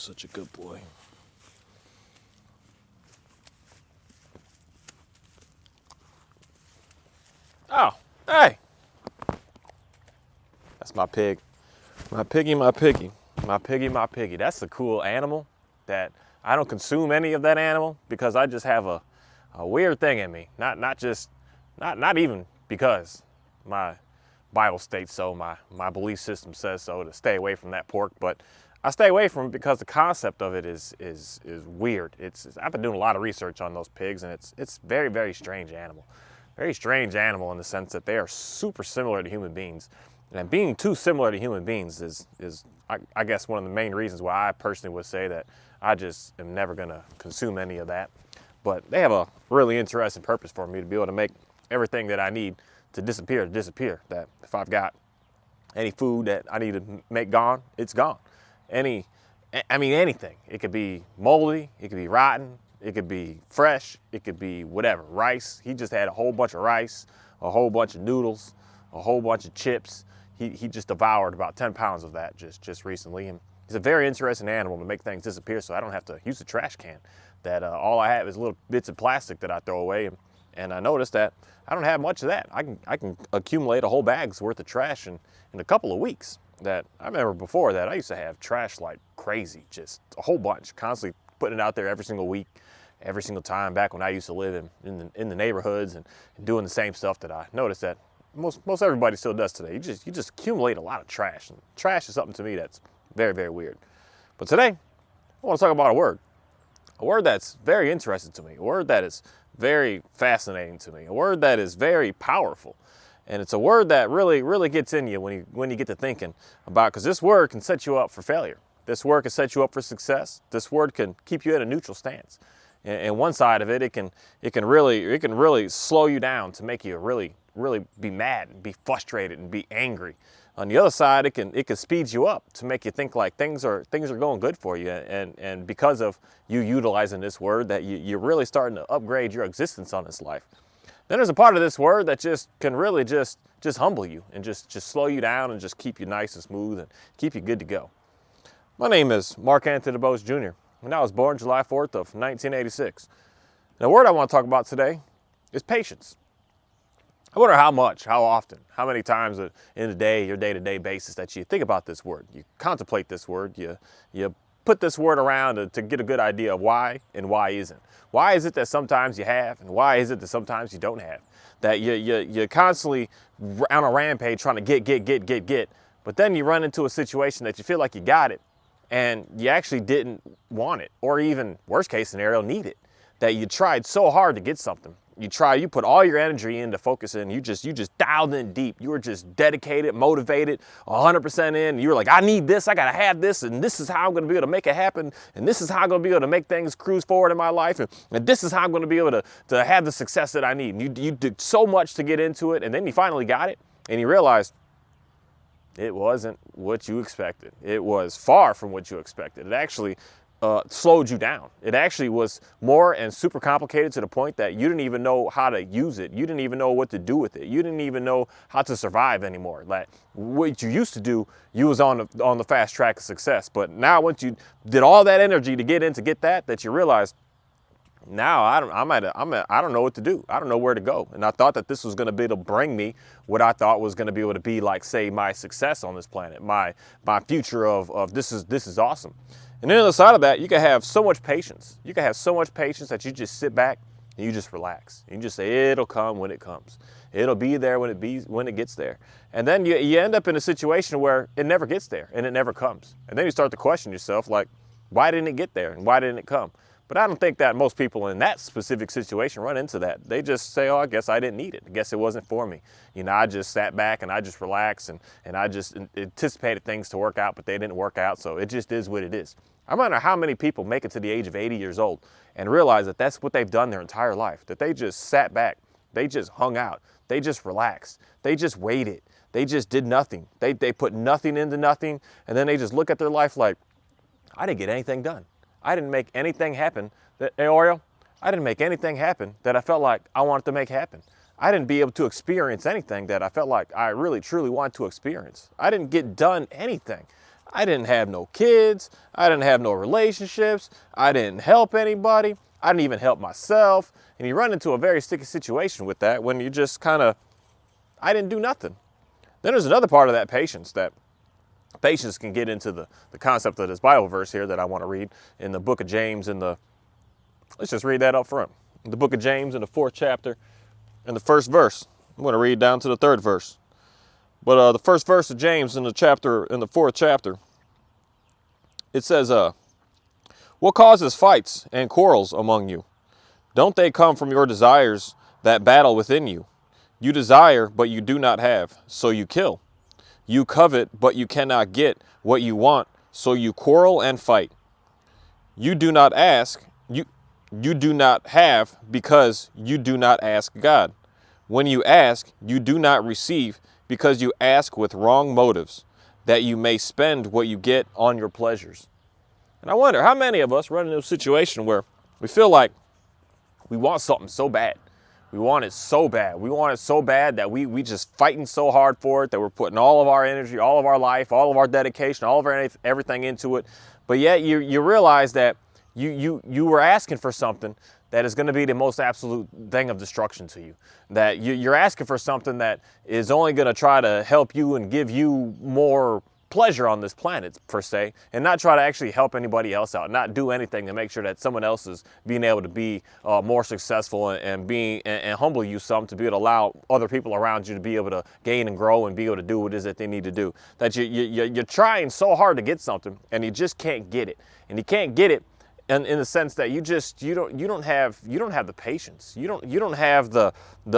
Such a good boy. Oh, hey. That's my pig. My piggy, my piggy. My piggy, my piggy. That's a cool animal that I don't consume any of that animal because I just have a weird thing in me. Not even because my Bible states so, my belief system says so to stay away from that pork, but I stay away from it because the concept of it is weird. I've been doing a lot of research on those pigs, and it's very, very strange animal. Very strange animal in the sense that they are super similar to human beings. And being too similar to human beings is I guess one of the main reasons why I personally would say that I just am never gonna consume any of that. But they have a really interesting purpose for me to be able to make everything that I need to disappear. That if I've got any food that I need to make gone, it's gone. Anything. It could be moldy, it could be rotten, it could be fresh, it could be whatever. Rice, he just had a whole bunch of rice, a whole bunch of noodles, a whole bunch of chips. He just devoured about 10 pounds of that just recently. And he's a very interesting animal to make things disappear so I don't have to use a trash can. That all I have is little bits of plastic that I throw away. And I noticed that I don't have much of that. I can accumulate a whole bag's worth of trash in a couple of weeks. That I remember before that I used to have trash like crazy, just a whole bunch, constantly putting it out there every single week, every single time back when I used to live in the neighborhoods and doing the same stuff that I noticed that most everybody still does today. You just accumulate a lot of trash, and trash is something to me that's very, very weird. But today I want to talk about a word that's very interesting to me, a word that is very fascinating to me, a word that is very powerful. And it's a word that really, really gets in you when you get to thinking about, because this word can set you up for failure. This word can set you up for success. This word can keep you at a neutral stance. And one side of it, it can really slow you down to make you really, really be mad and be frustrated and be angry. On the other side, it can speed you up to make you think like things are going good for you. And because of you utilizing this word, that you're really starting to upgrade your existence on this life. Then there's a part of this word that just can really just humble you and just slow you down and just keep you nice and smooth and keep you good to go. My name is Mark Anthony DeBose Jr. and I was born July 4th of 1986. The word I want to talk about today is patience. I wonder how much, how often, how many times in a day, your day-to-day basis that you think about this word. You contemplate this word, you put this word around to get a good idea of why and why isn't. Why is it that sometimes you have, and why is it that sometimes you don't have? That you're constantly on a rampage trying to get, but then you run into a situation that you feel like you got it, and you actually didn't want it, or even worst case scenario, need it. That you tried so hard to get something. You put all your energy into focusing, you just dialed in deep. You were just dedicated, motivated, 100% in. You were like, I need this, I gotta have this, and this is how I'm gonna be able to make it happen, and this is how I'm gonna be able to make things cruise forward in my life, and this is how I'm gonna be able to have the success that I need. And you did so much to get into it, and then you finally got it, and you realized it wasn't what you expected. It was far from what you expected. It actually slowed you down. It actually was more and super complicated to the point that you didn't even know how to use it. You didn't even know what to do with it. You didn't even know how to survive anymore. Like what you used to do, you was on the fast track of success. But now once you did all that energy to get that you realized, now I don't know what to do. I don't know where to go. And I thought that this was going to be able to bring me what I thought was going to be able to be like, say, my success on this planet, my future of this is awesome. And then on the other side of that, you can have so much patience. You can have so much patience that you just sit back and you just relax. You just say, it'll come when it comes. It'll be there when it gets there. And then you end up in a situation where it never gets there and it never comes. And then you start to question yourself, like, why didn't it get there and why didn't it come? But I don't think that most people in that specific situation run into that. They just say, oh, I guess I didn't need it. I guess it wasn't for me. You know, I just sat back and I just relaxed and I just anticipated things to work out, but they didn't work out. So it just is what it is. I wonder how many people make it to the age of 80 years old and realize that that's what they've done their entire life, that they just sat back, they just hung out, they just relaxed, they just waited, they just did nothing. They put nothing into nothing, and then they just look at their life like, I didn't get anything done. I didn't make anything happen that, hey, Oreo, I didn't make anything happen that I felt like I wanted to make happen. I didn't be able to experience anything that I felt like I really, truly wanted to experience. I didn't get done anything. I didn't have no kids. I didn't have no relationships. I didn't help anybody. I didn't even help myself. And you run into a very sticky situation with that when you just kind of, I didn't do nothing. Then there's another part of that patience that patience can get into the concept of this Bible verse here that I want to read in the book of James let's just read that up front. In the book of James in the 4th chapter and the 1st verse. I'm going to read down to the 3rd verse. But the 1st verse of James in the 4th chapter, it says, what causes fights and quarrels among you? Don't they come from your desires that battle within you? You desire, but you do not have, so you kill. You covet, but you cannot get what you want, so you quarrel and fight. You do not ask, you do not have, because you do not ask God. When you ask, you do not receive, because you ask with wrong motives, that you may spend what you get on your pleasures. And I wonder, how many of us run into a situation where we feel like we want something so bad. We want it so bad. We want it so bad that we just fighting so hard for it, that we're putting all of our energy, all of our life, all of our dedication, all of our everything into it. But yet you realize that you were asking for something that is going to be the most absolute thing of destruction to you. That you're asking for something that is only going to try to help you and give you more pleasure on this planet, per se, and not try to actually help anybody else out, not do anything to make sure that someone else is being able to be more successful and humble you some to be able to allow other people around you to be able to gain and grow and be able to do what it is that they need to do. That you're trying so hard to get something and you just can't get it, and you can't get it in the sense that you don't have the patience, you don't have the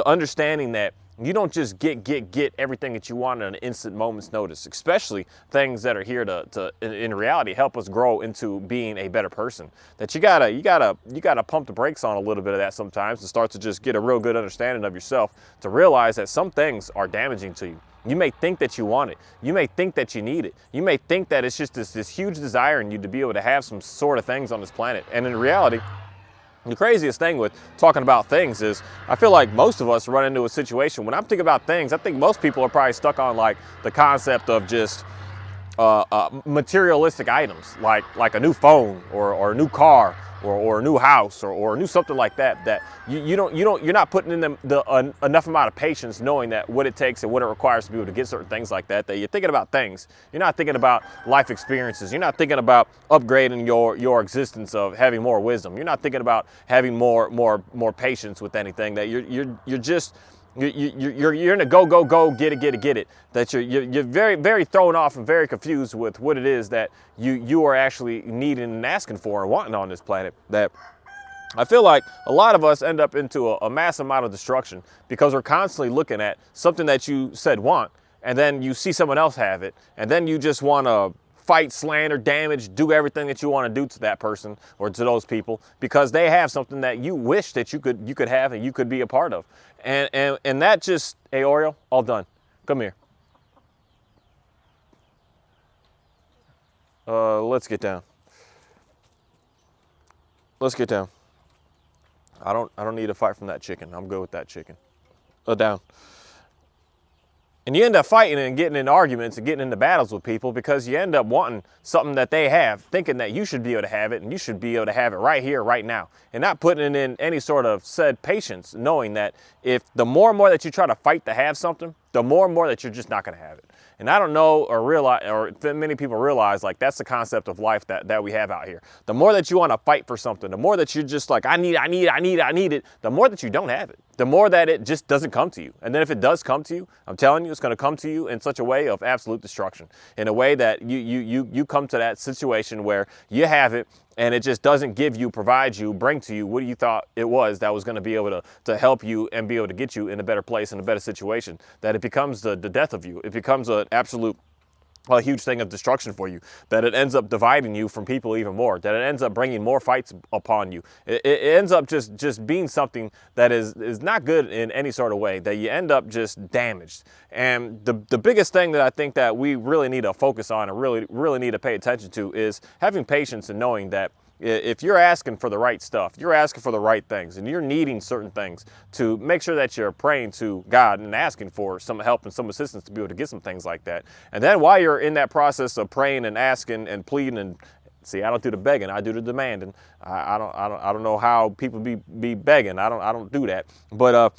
understanding that you don't just get everything that you want in an instant moment's notice, especially things that are here to in reality help us grow into being a better person. That you gotta pump the brakes on a little bit of that sometimes and start to just get a real good understanding of yourself, to realize that some things are damaging to you. You may think that you want it. You may think that you need it. You may think that it's just this huge desire in you to be able to have some sort of things on this planet. And in reality, the craziest thing with talking about things is I feel like most of us run into a situation, when I'm thinking about things, I think most people are probably stuck on like the concept of just materialistic items, like a new phone or a new car or a new house or a new something like that, that you're not putting in them enough amount of patience, knowing that what it takes and what it requires to be able to get certain things like that, that you're thinking about things. You're not thinking about life experiences. You're not thinking about upgrading your existence of having more wisdom. You're not thinking about having more patience with anything. That you're just you're in a go get it. That you're very, very thrown off and very confused with what it is that you are actually needing and asking for and wanting on this planet. That I feel like a lot of us end up into a massive amount of destruction because we're constantly looking at something that you said want, and then you see someone else have it, and then you just want to fight, slander, damage, do everything that you want to do to that person or to those people because they have something that you wish that you could have and you could be a part of. And that just, hey Oreo, all done. Come here. Let's get down. Let's get down. I don't need a fight from that chicken. I'm good with that chicken. Down. And you end up fighting and getting into arguments and getting into battles with people because you end up wanting something that they have, thinking that you should be able to have it and you should be able to have it right here, right now, and not putting it in any sort of said patience, knowing that if the more and more that you try to fight to have something, the more and more that you're just not going to have it. And I don't know or realize, or many people realize, like that's the concept of life that we have out here. The more that you want to fight for something, the more that you're just like, I need it, the more that you don't have it, the more that it just doesn't come to you. And then if it does come to you, I'm telling you, it's going to come to you in such a way of absolute destruction, in a way that you come to that situation where you have it and it just doesn't give you, provide you, bring to you what you thought it was that was going to be able to help you and be able to get you in a better place, in a better situation, that it becomes the death of you. It becomes an absolute a huge thing of destruction for you, that it ends up dividing you from people even more, that it ends up bringing more fights upon you. It ends up just being something that is not good in any sort of way, that you end up just damaged. And the biggest thing that I think that we really need to focus on and really need to pay attention to is having patience and knowing that If you're asking for the right stuff, you're asking for the right things, and you're needing certain things, to make sure that you're praying to God and asking for some help and some assistance to be able to get some things like that. And then while you're in that process of praying and asking and pleading, and see, I don't do the begging, I do the demanding. I don't know how people be begging. I don't do that. But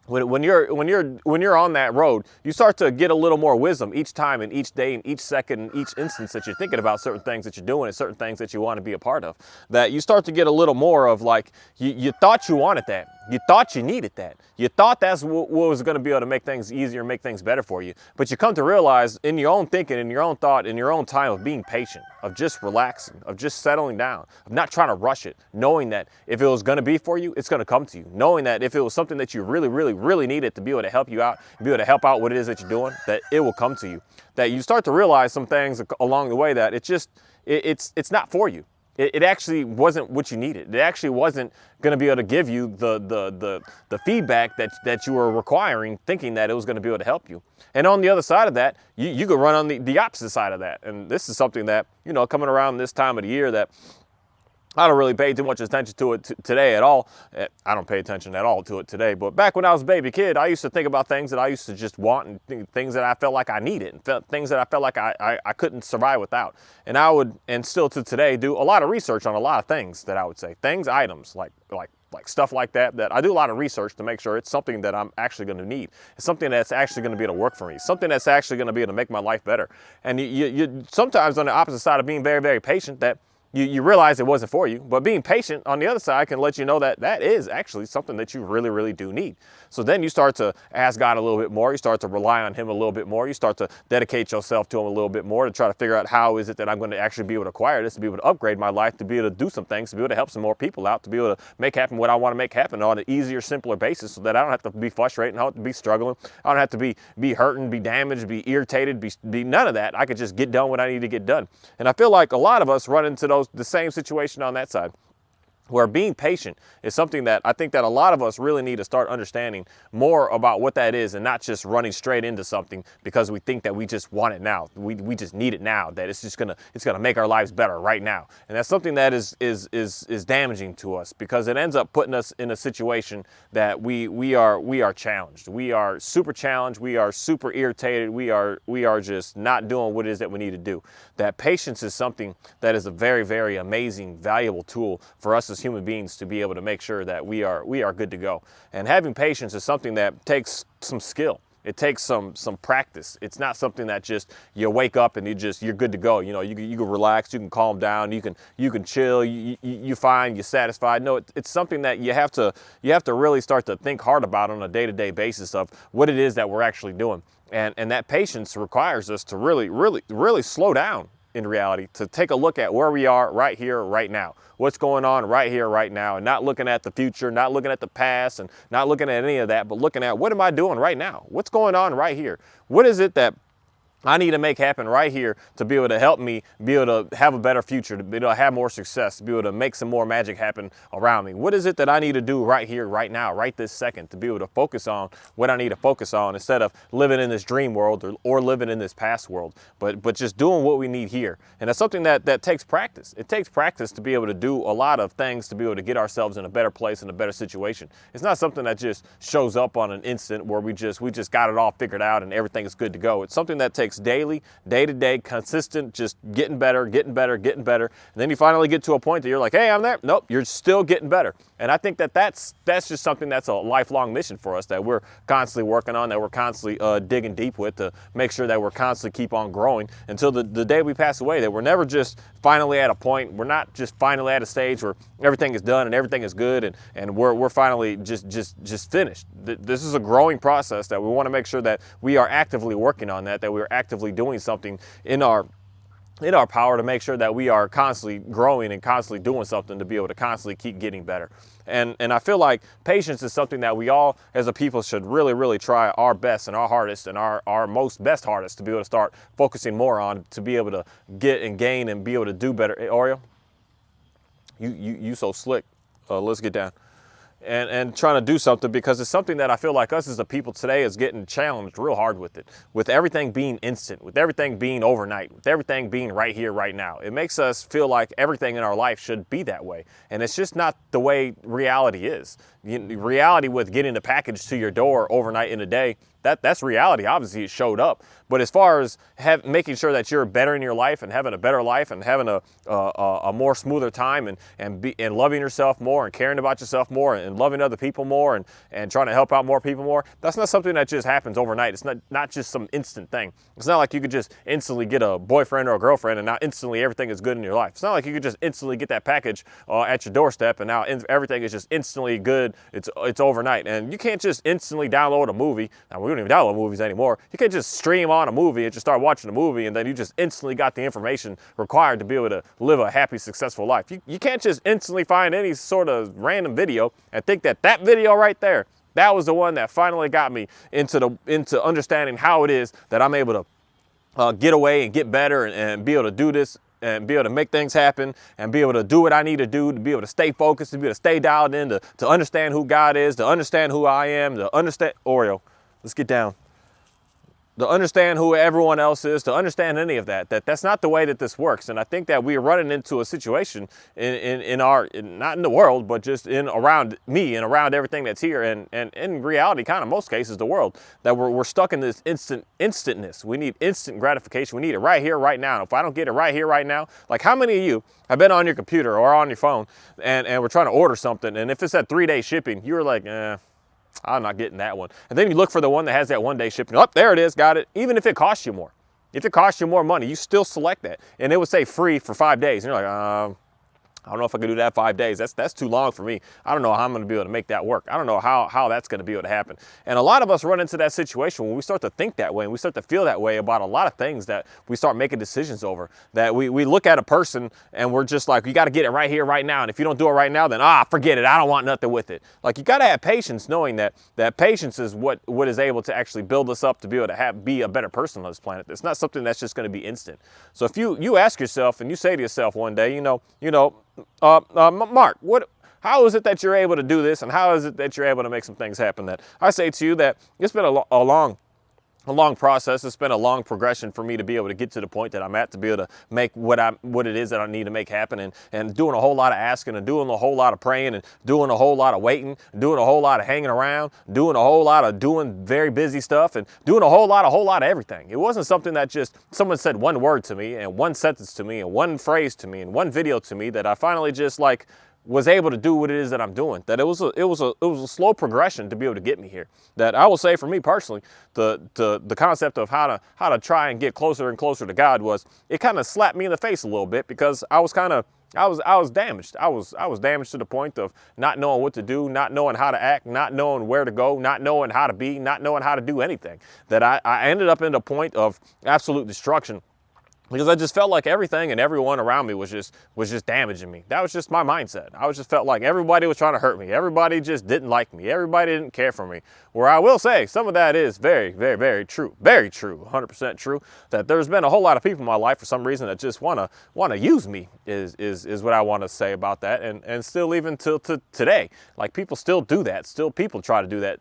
when you're on that road, you start to get a little more wisdom each time and each day and each second and each instance that you're thinking about certain things that you're doing and certain things that you want to be a part of. That you start to get a little more of, like, you thought you wanted that. You thought you needed that. You thought that's what was going to be able to make things easier, make things better for you. But you come to realize in your own thinking, in your own thought, in your own time of being patient, of just relaxing, of just settling down, of not trying to rush it, knowing that if it was going to be for you, it's going to come to you. Knowing that if it was something that you really, really, really needed to be able to help you out, be able to help out what it is that you're doing, that it will come to you. That you start to realize some things along the way that it's not for you. It actually wasn't what you needed. It actually wasn't going to be able to give you the feedback that you were requiring, thinking that it was going to be able to help you. And on the other side of that, you could run on the opposite side of that. And this is something that, coming around this time of the year, that I don't really pay too much attention to it today at all. I don't pay attention at all to it today. But back when I was a baby kid, I used to think about things that I used to just want, and things that I felt like I needed, and things that I felt like I couldn't survive without. And I would, and still to today, do a lot of research on a lot of things that I would say. Items like stuff like that I do a lot of research to make sure it's something that I'm actually going to need. It's something that's actually going to be able to work for me. Something that's actually going to be able to make my life better. And you sometimes on the opposite side of being very, very patient, that you realize it wasn't for you. But being patient on the other side can let you know that that is actually something that you really, really do need. So then you start to ask God a little bit more. You start to rely on him a little bit more. You start to dedicate yourself to him a little bit more to try to figure out how is it that I'm going to actually be able to acquire this, to be able to upgrade my life, to be able to do some things, to be able to help some more people out, to be able to make happen what I want to make happen on an easier, simpler basis, so that I don't have to be frustrated, I don't have to be struggling, I don't have to be hurting, be damaged, be irritated, be none of that. I could just get done what I need to get done. And I feel like a lot of us run into the same situation on that side, where being patient is something that I think that a lot of us really need to start understanding more about what that is, and not just running straight into something because we think that we just want it now. We just need it now, that it's gonna make our lives better right now. And that's something that is damaging to us, because it ends up putting us in a situation that we are challenged. We are super challenged, we are super irritated, we are just not doing what it is that we need to do. That patience is something that is a very, very amazing, valuable tool for us as human beings to be able to make sure that we are good to go. And having patience is something that takes some skill. It takes some practice. It's not something that just you wake up and you're good to go. You can relax, you can calm down, you can chill, you find you're satisfied. No, it's something that you have to really start to think hard about on a day-to-day basis of what it is that we're actually doing. And that patience requires us to really, really, really slow down in reality, to take a look at where we are right here, right now. What's going on right here, right now, and not looking at the future, not looking at the past, and not looking at any of that, but looking at what am I doing right now? What's going on right here? What is it that I need to make happen right here to be able to help me be able to have a better future, to be able to have more success, to be able to make some more magic happen around me? What is it that I need to do right here, right now, right this second, to be able to focus on what I need to focus on, instead of living in this dream world or living in this past world, but just doing what we need here? And that's something that takes practice. It takes practice to be able to do a lot of things to be able to get ourselves in a better place, in a better situation. It's not something that just shows up on an instant where we just got it all figured out and everything is good to go. It's something that takes daily, day-to-day, consistent, just getting better, and then you finally get to a point that you're like, hey, I'm there. Nope, you're still getting better. And I think that's just something that's a lifelong mission for us, that we're constantly working on, that we're constantly digging deep with, to make sure that we're constantly keep on growing until the day we pass away, that we're never just finally at a point, we're not just finally at a stage where everything is done and everything is good and we're finally just finished. This is a growing process that we want to make sure that we are actively working on, that we're actively doing something in our power to make sure that we are constantly growing and constantly doing something to be able to constantly keep getting better. And I feel like patience is something that we all as a people should really, really try our best and our hardest and our most best hardest to be able to start focusing more on, to be able to get and gain and be able to do better. Hey, Oreo, you so slick. Let's get down. and trying to do something, because it's something that I feel like us as a people today is getting challenged real hard with it, with everything being instant, with everything being overnight, with everything being right here, right now. It makes us feel like everything in our life should be that way. And it's just not the way reality is. Reality with getting the package to your door overnight in a day, that's reality. Obviously, it showed up. But as far as making sure that you're better in your life and having a better life and having a more smoother time and loving yourself more and caring about yourself more and loving other people more and trying to help out more people more, that's not something that just happens overnight. It's not just some instant thing. It's not like you could just instantly get a boyfriend or a girlfriend and now instantly everything is good in your life. It's not like you could just instantly get that package at your doorstep and now everything is just instantly good. It's overnight. And you can't just instantly download a movie. Now, we don't even download movies anymore. You can't just stream on a movie and just start watching a movie and then you just instantly got the information required to be able to live a happy, successful life. You can't just instantly find any sort of random video and think that video right there, that was the one that finally got me into understanding how it is that I'm able to get away and get better and be able to do this and be able to make things happen and be able to do what I need to do, to be able to stay focused, to be able to stay dialed in, to understand who God is, to understand who I am, to understand, Oreo, let's get down. To understand who everyone else is, to understand any of that's not the way that this works. And I think that we are running into a situation not in the world, but just around me and around everything that's here. And in reality, kind of most cases, the world, that we're stuck in this instantness. We need instant gratification. We need it right here, right now. And if I don't get it right here, right now, like how many of you have been on your computer or on your phone and we're trying to order something, and if it's at 3-day shipping, you're like, I'm not getting that one. And then you look for the one that has that 1-day shipping. Oh, there it is, got it. Even if it costs you more. If it costs you more money, you still select that. And it would say free for 5 days. And you're like, I don't know if I can do that 5 days. That's too long for me. I don't know how I'm going to be able to make that work. I don't know how that's going to be able to happen. And a lot of us run into that situation when we start to think that way and we start to feel that way about a lot of things that we start making decisions over. That we look at a person and we're just like, you got to get it right here, right now. And if you don't do it right now, then forget it. I don't want nothing with it. Like you got to have patience, knowing that patience is what is able to actually build us up to be able to be a better person on this planet. It's not something that's just going to be instant. So if you ask yourself and you say to yourself one day, Mark, how is it that you're able to do this, and how is it that you're able to make some things happen? That I say to you that it's been a long process. It's been a long progression for me to be able to get to the point that I'm at, to be able to make what it is that I need to make happen, and doing a whole lot of asking and doing a whole lot of praying and doing a whole lot of waiting, doing a whole lot of hanging around, doing a whole lot of doing very busy stuff and doing a whole lot of everything. It wasn't something that just someone said one word to me and one sentence to me and one phrase to me and one video to me that I finally just was able to do what it is that I'm doing. That it was a slow progression to be able to get me here. That I will say for me personally, the concept of how to try and get closer and closer to God it kind of slapped me in the face a little bit, because I was damaged. I was damaged to the point of not knowing what to do, not knowing how to act, not knowing where to go, not knowing how to be, not knowing how to do anything. That I ended up in a point of absolute destruction, because I just felt like everything and everyone around me was just damaging me. That was just my mindset. I just felt like everybody was trying to hurt me. Everybody just didn't like me. Everybody didn't care for me. Where I will say some of that is very, very, very true. Very true, 100% true. That there's been a whole lot of people in my life for some reason that just want to use me is what I want to say about that. And still even till today, like people still do that. Still people try to do that.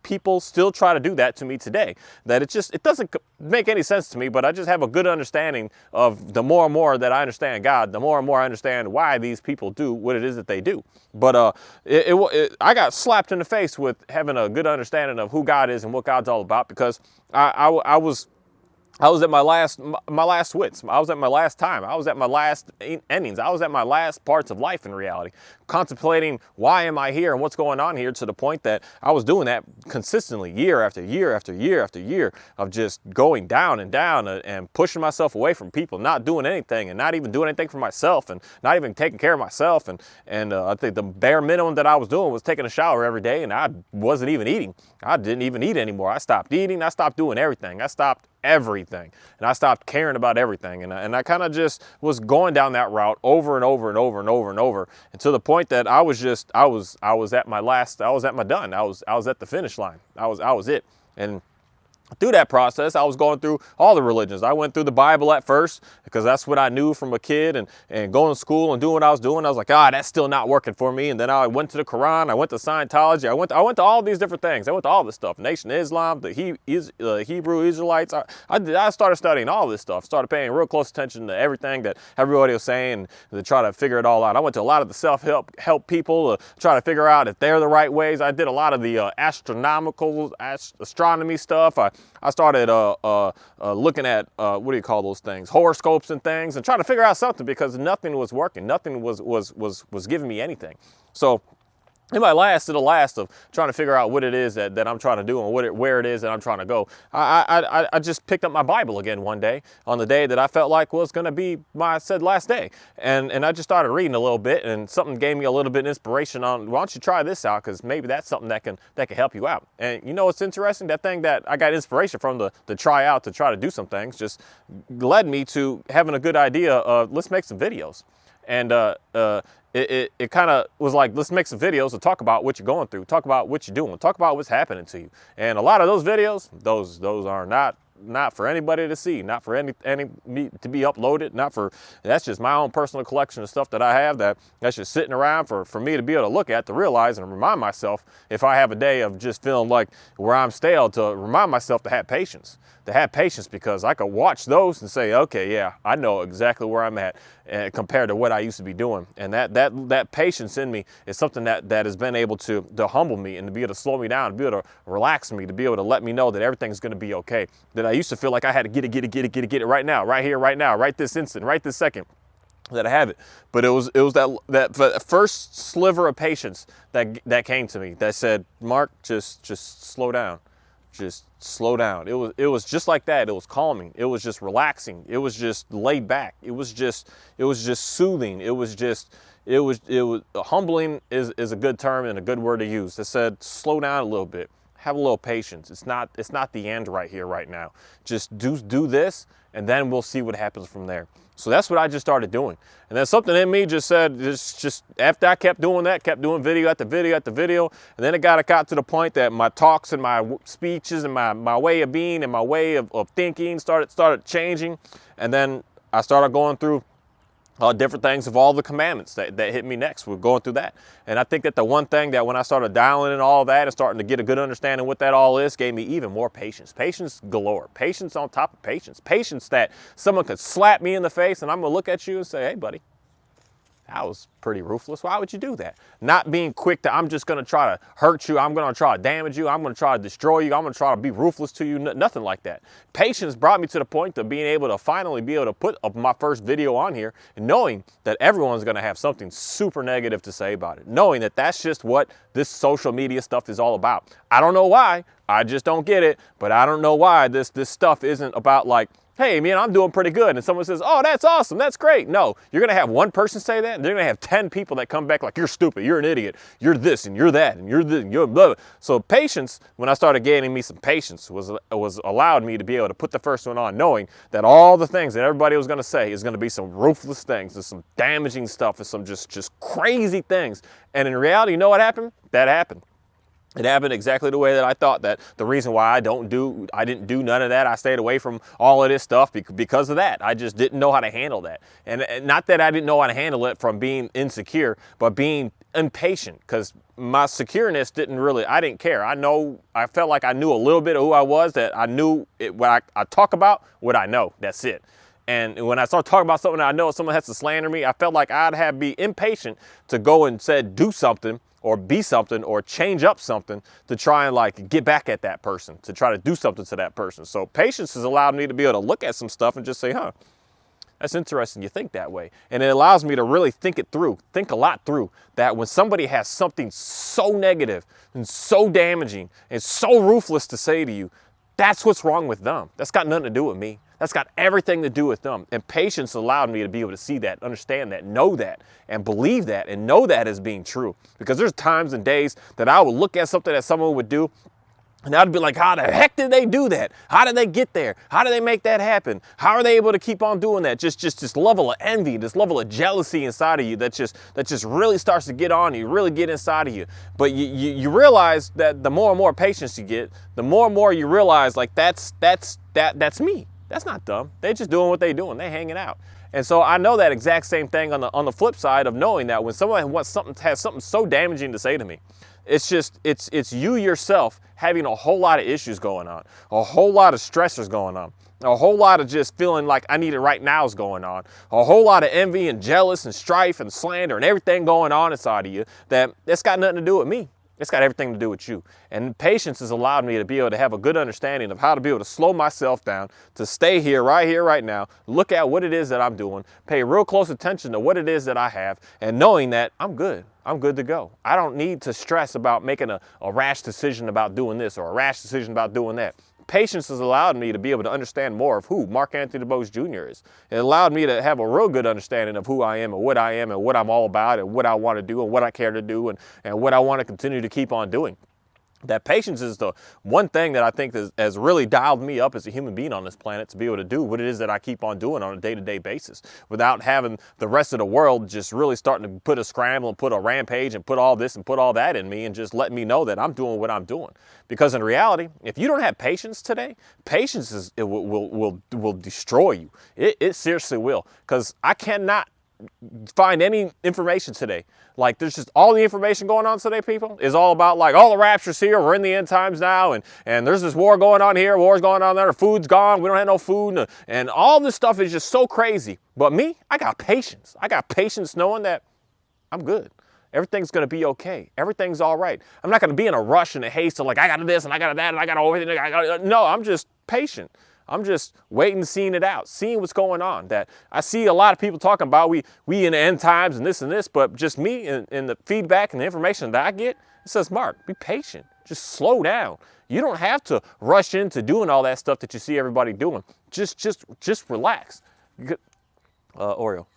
People still try to do that to me today. That it doesn't make any sense to me, but I just have a good understanding of the more and more that I understand God, the more and more I understand why these people do what it is that they do. But I got slapped in the face with having a good understanding of who God is and what God's all about, because I was at my last wits. I was at my last time. I was at my last endings. I was at my last parts of life in reality, contemplating why am I here and what's going on here, to the point that I was doing that consistently year after year after year after year of just going down and down and pushing myself away from people, not doing anything and not even doing anything for myself and not even taking care of myself. And I think the bare minimum that I was doing was taking a shower every day, and I wasn't even eating. I didn't even eat anymore. I stopped eating. I stopped doing everything. I stopped everything, and I stopped caring about everything, and I kind of just was going down that route over and over and over and over and over, and to the point that I was at my done. I was at the finish line. I was it, and through that process, I was going through all the religions. I went through the Bible at first because that's what I knew from a kid, and going to school and doing what I was doing. I was like, that's still not working for me. And then I went to the Quran. I went to Scientology. I went to all these different things. I went to all this stuff. Nation of Islam, the Hebrew Israelites. I started studying all this stuff. Started paying real close attention to everything that everybody was saying to try to figure it all out. I went to a lot of the self-help people to try to figure out if they're the right ways. I did a lot of the astronomy stuff. I started looking at, what do you call those things, horoscopes and things, and trying to figure out something, because nothing was working. Nothing was giving me anything. So in my last of trying to figure out what it is that I'm trying to do and where it is that I'm trying to go, I just picked up my Bible again one day on the day that I felt like was going to be my last day. And I just started reading a little bit, and something gave me a little bit of inspiration on, why don't you try this out, because maybe that's something that can help you out. And you know what's interesting? That thing that I got inspiration from to try out, to try to do some things, just led me to having a good idea of, let's make some videos. And it kind of was like, let's make some videos to talk about what you're going through, talk about what you're doing, talk about what's happening to you. And a lot of those videos, those are not for anybody to see, not for any to be uploaded, that's just my own personal collection of stuff that I have that's just sitting around for me to be able to look at, to realize and remind myself, if I have a day of just feeling like where I'm stale, to remind myself to have patience. Because I could watch those and say, okay, yeah, I know exactly where I'm at compared to what I used to be doing. And that patience in me is something that has been able to humble me, and to be able to slow me down, to be able to relax me, to be able to let me know that everything's going to be okay. That I used to feel like I had to get it right now, right here, right now, right this instant, right this second, that I have it. But it was that first sliver of patience that came to me, that said, Mark, just slow down. Just slow down. It was just like that. It was calming. It was just relaxing. It was just laid back. It was just soothing. It was humbling is a good term and a good word to use. It said, slow down a little bit. Have a little patience. It's not the end right here, right now. Just do this, and then we'll see what happens from there. So that's what I just started doing. And then something in me just said, just after I kept doing that, kept doing video after video after video, and then it got to the point that my talks and my speeches and my way of being and my way of thinking started changing. And then I started going through different things of all the commandments that hit me next. We're going through that. And I think that the one thing that when I started dialing in all that and starting to get a good understanding of what that all is, gave me even more patience. Patience galore. Patience on top of patience. Patience that someone could slap me in the face and I'm going to look at you and say, hey, buddy, that was pretty ruthless. Why would you do that? Not being quick to, I'm just going to try to hurt you. I'm going to try to damage you. I'm going to try to destroy you. I'm going to try to be ruthless to you. Nothing like that. Patience brought me to the point of being able to finally be able to put up my first video on here, and knowing that everyone's going to have something super negative to say about it. Knowing that that's just what this social media stuff is all about. I don't know why. I just don't get it. But I don't know why this stuff isn't about like, hey, man, I'm doing pretty good. And someone says, oh, that's awesome. That's great. No, you're going to have one person say that, and they're going to have 10 people that come back like, you're stupid, you're an idiot, you're this, and you're that, and you're this, and you're blah, blah. So patience, when I started gaining me some patience, was allowed me to be able to put the first one on, knowing that all the things that everybody was going to say is going to be some ruthless things, there's some damaging stuff, and some just crazy things. And in reality, you know what happened? That happened. It happened exactly the way that I thought. That the reason why I didn't do none of that. I stayed away from all of this stuff because of that. I just didn't know how to handle that. And not that I didn't know how to handle it from being insecure, but being impatient, because my secureness I didn't care. I felt like I knew a little bit of who I was, that I knew it. When I talk about what I know, that's it. And when I start talking about something that I know someone has to slander me, I felt like I'd be impatient to go and do something, or be something, or change up something to try and like get back at that person, to try to do something to that person. So patience has allowed me to be able to look at some stuff and just say, that's interesting you think that way. And it allows me to really think a lot through, that when somebody has something so negative and so damaging and so ruthless to say to you, that's what's wrong with them. That's got nothing to do with me. That's got everything to do with them. And patience allowed me to be able to see that, understand that, know that, and believe that, and know that as being true. Because there's times and days that I would look at something that someone would do, And I'd be like, how the heck did they do that? How did they get there? How did they make that happen? How are they able to keep on doing that? Just this level of envy, this level of jealousy inside of you that just really starts to get on you, really get inside of you. But you realize that the more and more patience you get, the more and more you realize like that's me. That's not dumb. They're just doing what they're doing. They're hanging out. And so I know that exact same thing on the flip side of knowing that when someone has something so damaging to say to me, it's you yourself having a whole lot of issues going on, a whole lot of stressors going on, a whole lot of just feeling like I need it right now is going on, a whole lot of envy and jealous and strife and slander and everything going on inside of you that's got nothing to do with me. It's got everything to do with you. And patience has allowed me to be able to have a good understanding of how to be able to slow myself down, to stay here, right now, look at what it is that I'm doing, pay real close attention to what it is that I have, and knowing that I'm good. I'm good to go. I don't need to stress about making a rash decision about doing this or a rash decision about doing that. Patience has allowed me to be able to understand more of who Mark Anthony DuBose Jr. is. It allowed me to have a real good understanding of who I am and what I'm all about and what I want to do and what I care to do and what I want to continue to keep on doing. That patience is the one thing that I think has really dialed me up as a human being on this planet to be able to do what it is that I keep on doing on a day-to-day basis without having the rest of the world just really starting to put a scramble and put a rampage and put all this and put all that in me and just let me know that I'm doing what I'm doing. Because in reality, if you don't have patience today, patience will destroy you. It seriously will. Because I cannot find any information today. Like there's just all the information going on today, people, is all about like, all the rapture's here, we're in the end times now, and there's this war going on here, war's going on there, food's gone, we don't have no food, and all this stuff is just so crazy. But me, I got patience. I got patience knowing that I'm good. Everything's going to be okay. Everything's all right. I'm not going to be in a rush and a haste of like, I got this and I got that and I got everything. No, I'm just patient. I'm just waiting, seeing it out, seeing what's going on. That I see a lot of people talking about we in the end times and this, but just me and the feedback and the information that I get, it says, Mark, be patient. Just slow down. You don't have to rush into doing all that stuff that you see everybody doing. Just relax. Oreo,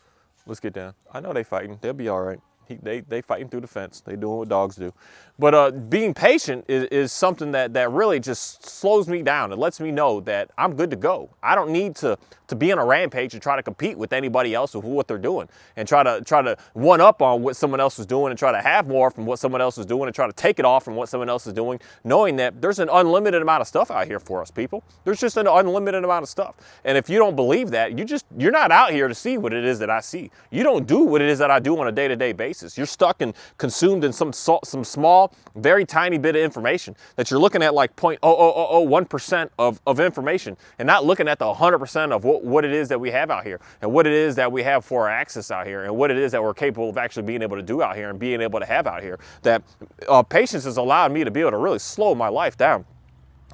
let's get down. I know they fighting. They'll be all right. They fighting through the fence. They doing what dogs do. But being patient is something that really just slows me down. It lets me know that I'm good to go. I don't need to be on a rampage and try to compete with anybody else with what they're doing and try to one up on what someone else is doing and try to have more from what someone else is doing and try to take it off from what someone else is doing, knowing that there's an unlimited amount of stuff out here for us, people. There's just an unlimited amount of stuff. And if you don't believe that, you're not out here to see what it is that I see. You don't do what it is that I do on a day-to-day basis. You're stuck and consumed in some small, very tiny bit of information that you're looking at like 0.0001% of information and not looking at the 100% of what it is that we have out here and what it is that we have for our access out here and what it is that we're capable of actually being able to do out here and being able to have out here. That patience has allowed me to be able to really slow my life down,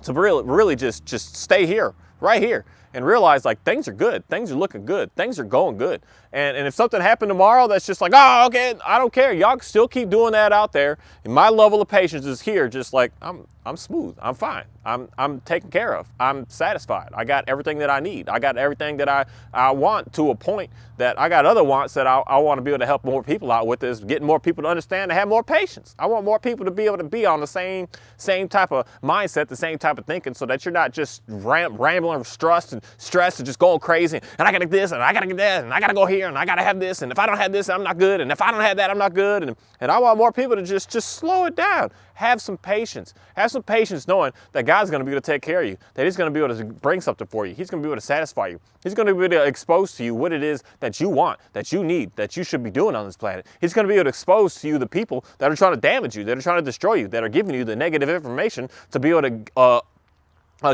to really just stay here, right here, and realize like things are good, things are looking good, things are going good. And if something happened tomorrow that's just like, oh, okay, I don't care. Y'all still keep doing that out there. And my level of patience is here, just like I'm smooth, I'm fine, I'm taken care of, I'm satisfied. I got everything that I need. I got everything that I want, to a point that I got other wants that I want to be able to help more people out with, is getting more people to understand and have more patience. I want more people to be able to be on the same type of mindset, the same type of thinking, so that you're not just rambling, stressed and just going crazy. And I got to get this and I got to get that and I got to go here and I got to have this, and if I don't have this, I'm not good, and if I don't have that, I'm not good. And I want more people to just slow it down. Have some patience. Have some patience knowing that God's going to be able to take care of you, that He's going to be able to bring something for you. He's going to be able to satisfy you. He's going to be able to expose to you what it is that you want, that you need, that you should be doing on this planet. He's going to be able to expose to you the people that are trying to damage you, that are trying to destroy you, that are giving you the negative information to be able to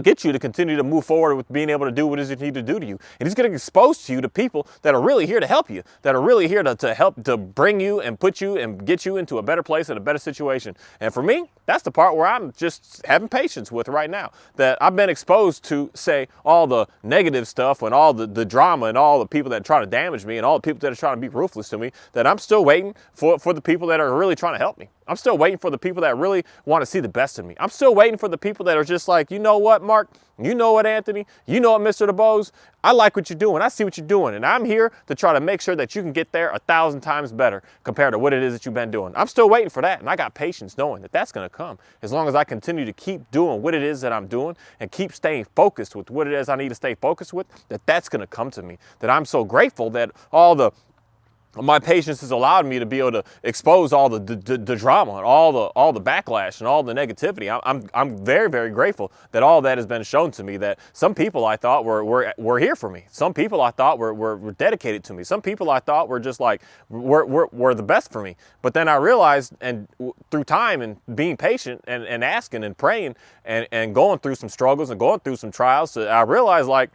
get you to continue to move forward with being able to do what it is you need to do to you. And He's going to expose to you the people that are really here to help you, that are really here to help, to bring you and put you and get you into a better place and a better situation. And for me, that's the part where I'm just having patience with right now, that I've been exposed to, say, all the negative stuff and all the drama and all the people that are trying to damage me and all the people that are trying to be ruthless to me, that I'm still waiting for the people that are really trying to help me. I'm still waiting for the people that really want to see the best in me. I'm still waiting for the people that are just like, you know what? what, Mark? You know what, Anthony? You know what, Mr. DeBose? I like what you're doing. I see what you're doing. And I'm here to try to make sure that you can get there 1,000 times better compared to what it is that you've been doing. I'm still waiting for that. And I got patience knowing that that's going to come as long as I continue to keep doing what it is that I'm doing and keep staying focused with what it is I need to stay focused with, that's going to come to me. That I'm so grateful that my patience has allowed me to be able to expose all the drama and all the backlash and all the negativity. I'm very, very grateful that all that has been shown to me, that some people I thought were here for me. Some people I thought were dedicated to me. Some people I thought were just like, were the best for me. But then I realized, and through time and being patient and asking and praying and going through some struggles and going through some trials, I realized, like,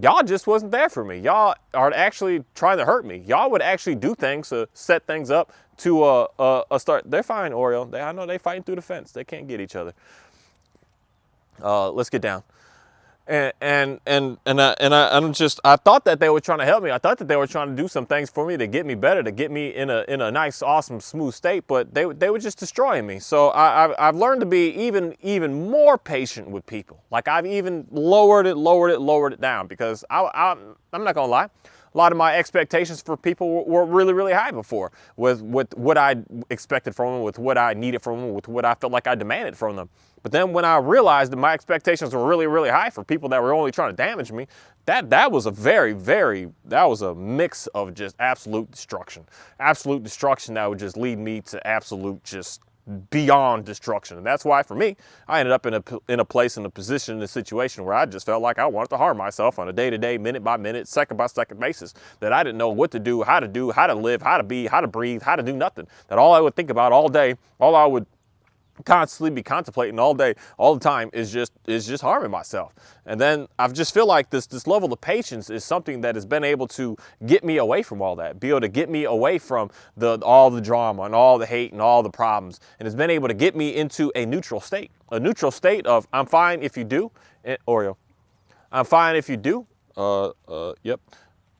y'all just wasn't there for me. Y'all are actually trying to hurt me. Y'all would actually do things to set things up to a start. They're fine, Oreo. I know they fighting through the fence. They can't get each other. Let's get down. I thought that they were trying to help me. I thought that they were trying to do some things for me to get me better, to get me in a nice, awesome, smooth state, but they were just destroying me. So I've learned to be even more patient with people. Like, I've even lowered it down, because I'm not gonna lie. A lot of my expectations for people were really, really high before, with what I expected from them, with what I needed from them, with what I felt like I demanded from them. But then when I realized that my expectations were really, really high for people that were only trying to damage me, that was a mix of just absolute destruction that would just lead me to absolute just beyond destruction. And that's why, for me, I ended up in a place, in a position, in a situation where I just felt like I wanted to harm myself on a day-to-day, minute-by-minute, second-by-second basis, that I didn't know what to do, how to live, how to be, how to breathe, how to do nothing. That all I would think about all day, all I would constantly be contemplating all day, all the time, is just harming myself. And then I just feel like this level of patience is something that has been able to get me away from all that, be able to get me away from all the drama and all the hate and all the problems, and it's been able to get me into a neutral state of, I'm fine if you do, Oreo, I'm fine if you do, yep,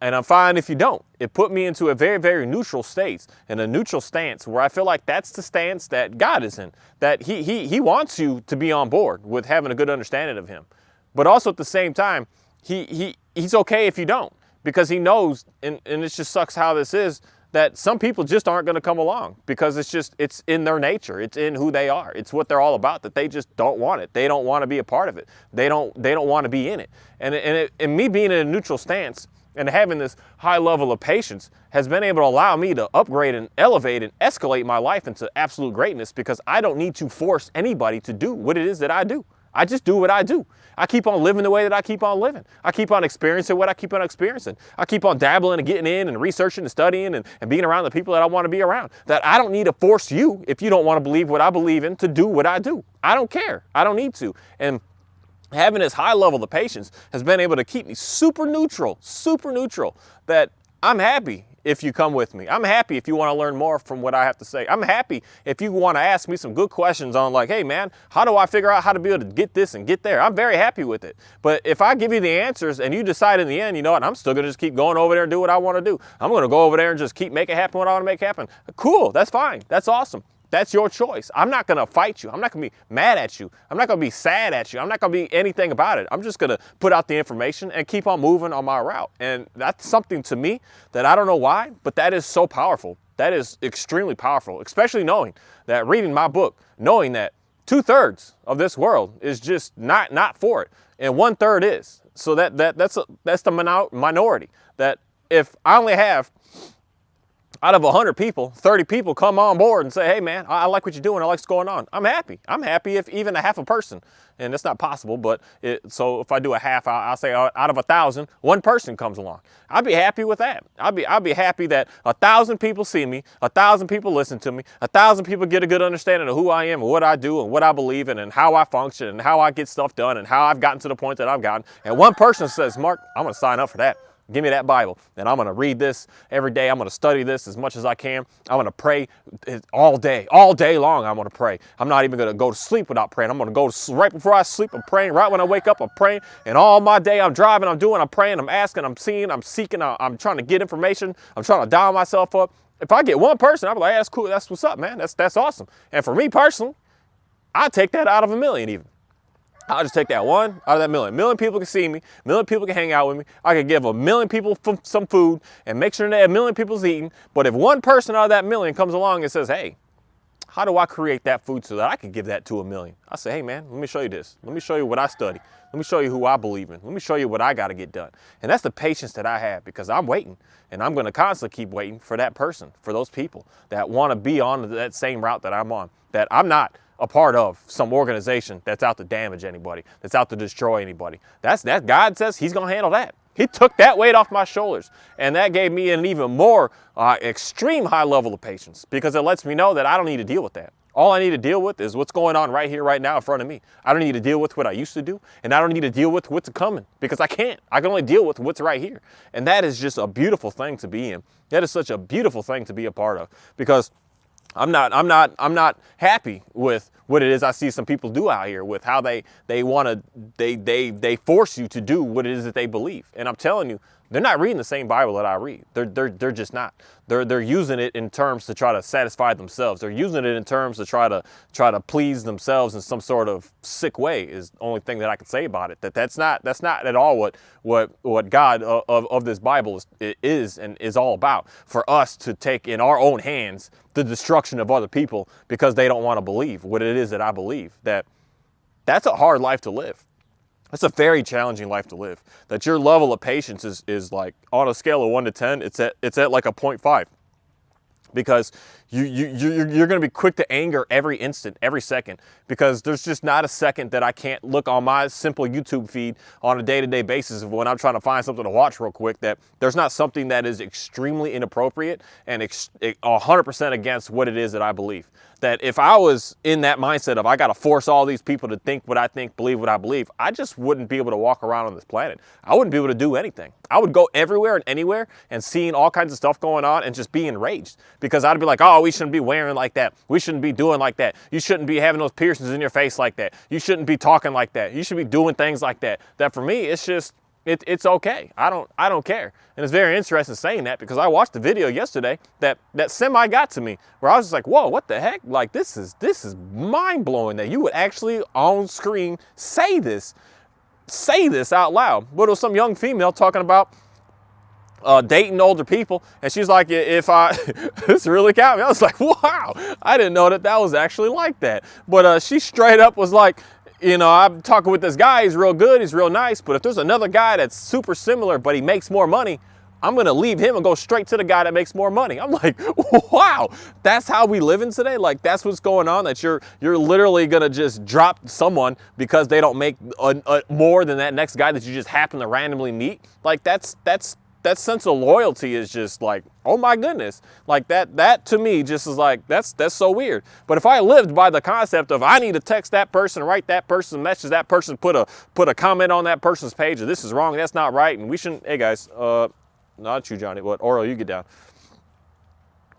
and I'm fine if you don't. It put me into a very, very neutral state, and a neutral stance, where I feel like that's the stance that God is in, that he wants you to be on board with having a good understanding of him. But also at the same time, he's okay if you don't, because he knows, and it just sucks how this is, that some people just aren't going to come along, because it's in their nature. It's in who they are. It's what they're all about, that they just don't want it. They don't want to be a part of it. They don't want to be in it. And me being in a neutral stance and having this high level of patience has been able to allow me to upgrade and elevate and escalate my life into absolute greatness, because I don't need to force anybody to do what it is that I do. I just do what I do. I keep on living the way that I keep on living. I keep on experiencing what I keep on experiencing. I keep on dabbling and getting in and researching and studying and being around the people that I want to be around. That I don't need to force you, if you don't want to believe what I believe in, to do what I do. I don't care. I don't need to. And having this high level of patience has been able to keep me super neutral, that I'm happy if you come with me. I'm happy if you want to learn more from what I have to say. I'm happy if you want to ask me some good questions on, like, hey man, how do I figure out how to be able to get this and get there? I'm very happy with it. But if I give you the answers and you decide in the end, you know what, I'm still going to just keep going over there and do what I want to do. I'm going to go over there and just keep making happen what I want to make happen. Cool, that's fine. That's awesome. That's your choice. I'm not going to fight you. I'm not going to be mad at you. I'm not going to be sad at you. I'm not going to be anything about it. I'm just going to put out the information and keep on moving on my route. And that's something to me that I don't know why, but that is so powerful. That is extremely powerful, especially knowing that, reading my book, knowing that 2/3 of this world is just not for it, and 1/3 is. So that's the minority. That if I only have, out of 100 people, 30 people come on board and say, hey man, I like what you're doing, I like what's going on, I'm happy. I'm happy if even a half a person, and it's not possible, but so if I do a half, I'll say out of 1,000, one person comes along. I'd be happy with that. I'd be happy that 1,000 people see me, 1,000 people listen to me, 1,000 people get a good understanding of who I am and what I do and what I believe in and how I function and how I get stuff done and how I've gotten to the point that I've gotten. And one person says, Mark, I'm gonna sign up for that. Give me that Bible, and I'm going to read this every day. I'm going to study this as much as I can. I'm going to pray all day long. I'm going to pray. I'm not even going to go to sleep without praying. I'm going to go to right before I sleep, I'm praying. Right when I wake up, I'm praying. And all my day, I'm driving, I'm doing, I'm praying, I'm asking, I'm seeing, I'm seeking, I'm trying to get information. I'm trying to dial myself up. If I get one person, I'll be like, hey, that's cool. That's what's up, man. That's awesome. And for me personally, I take that out of 1,000,000 even. I'll just take that one out of that million. A million people can see me. A million people can hang out with me. I could give a million people some food and make sure that a million people's eating. But if one person out of that million comes along and says, hey, how do I create that food so that I can give that to a million? I say, hey man, let me show you this. Let me show you what I study. Let me show you who I believe in. Let me show you what I got to get done. And that's the patience that I have, because I'm waiting, and I'm going to constantly keep waiting for that person, for those people that want to be on that same route that I'm on, that I'm not a part of some organization that's out to damage anybody, that's out to destroy anybody. That God says he's going to handle that. He took that weight off my shoulders, and that gave me an even more extreme high level of patience, because it lets me know that I don't need to deal with that. All I need to deal with is what's going on right here, right now in front of me. I don't need to deal with what I used to do, and I don't need to deal with what's coming, because I can't. I can only deal with what's right here. And that is just a beautiful thing to be in. That is such a beautiful thing to be a part of, because I'm not happy with what it is I see some people do out here, with how they force you to do what it is that they believe. And I'm telling you, they're not reading the same Bible that I read. They're just not. They're using it in terms to try to satisfy themselves. They're using it in terms to try to please themselves in some sort of sick way, is the only thing that I can say about it. That's not at all what God of this Bible is all about. For us to take in our own hands the destruction of other people because they don't want to believe what it is that I believe. That's a hard life to live. It's a very challenging life to live. That your level of patience is like, on a scale of 1 to 10, it's at like a 0.5. Because you're going to be quick to anger every instant, every second, because there's just not a second that I can't look on my simple YouTube feed on a day-to-day basis when I'm trying to find something to watch real quick, that there's not something that is extremely inappropriate and 100% against what it is that I believe. That if I was in that mindset of I got to force all these people to think what I think, believe what I believe, I just wouldn't be able to walk around on this planet. I wouldn't be able to do anything. I would go everywhere and anywhere and seeing all kinds of stuff going on and just be enraged, because I'd be like, oh, we shouldn't be wearing like that. We shouldn't be doing like that. You shouldn't be having those piercings in your face like that. You shouldn't be talking like that. You should be doing things like that. That for me, it's just, it's okay. I don't care. And it's very interesting saying that, because I watched the video yesterday that semi got to me, where I was just like, whoa, what the heck? Like, this is mind blowing that you would actually on screen say this out loud. But it was some young female talking about dating older people, and she's like, this really got me. I was like, wow, I didn't know that was actually like that. But she straight up was like, you know, I'm talking with this guy, he's real good, he's real nice, but if there's another guy that's super similar but he makes more money, I'm gonna leave him and go straight to the guy that makes more money. I'm like, wow, that's how we living today? Like, that's what's going on, that you're literally gonna just drop someone because they don't make more than that next guy that you just happen to randomly meet? Like, that sense of loyalty is just like, oh my goodness. Like that to me just is like, that's so weird. But if I lived by the concept of I need to text that person, write that person, message that person, put a comment on that person's page, or this is wrong, that's not right, and we shouldn't, hey guys, not you, Johnny, but Oro, you get down.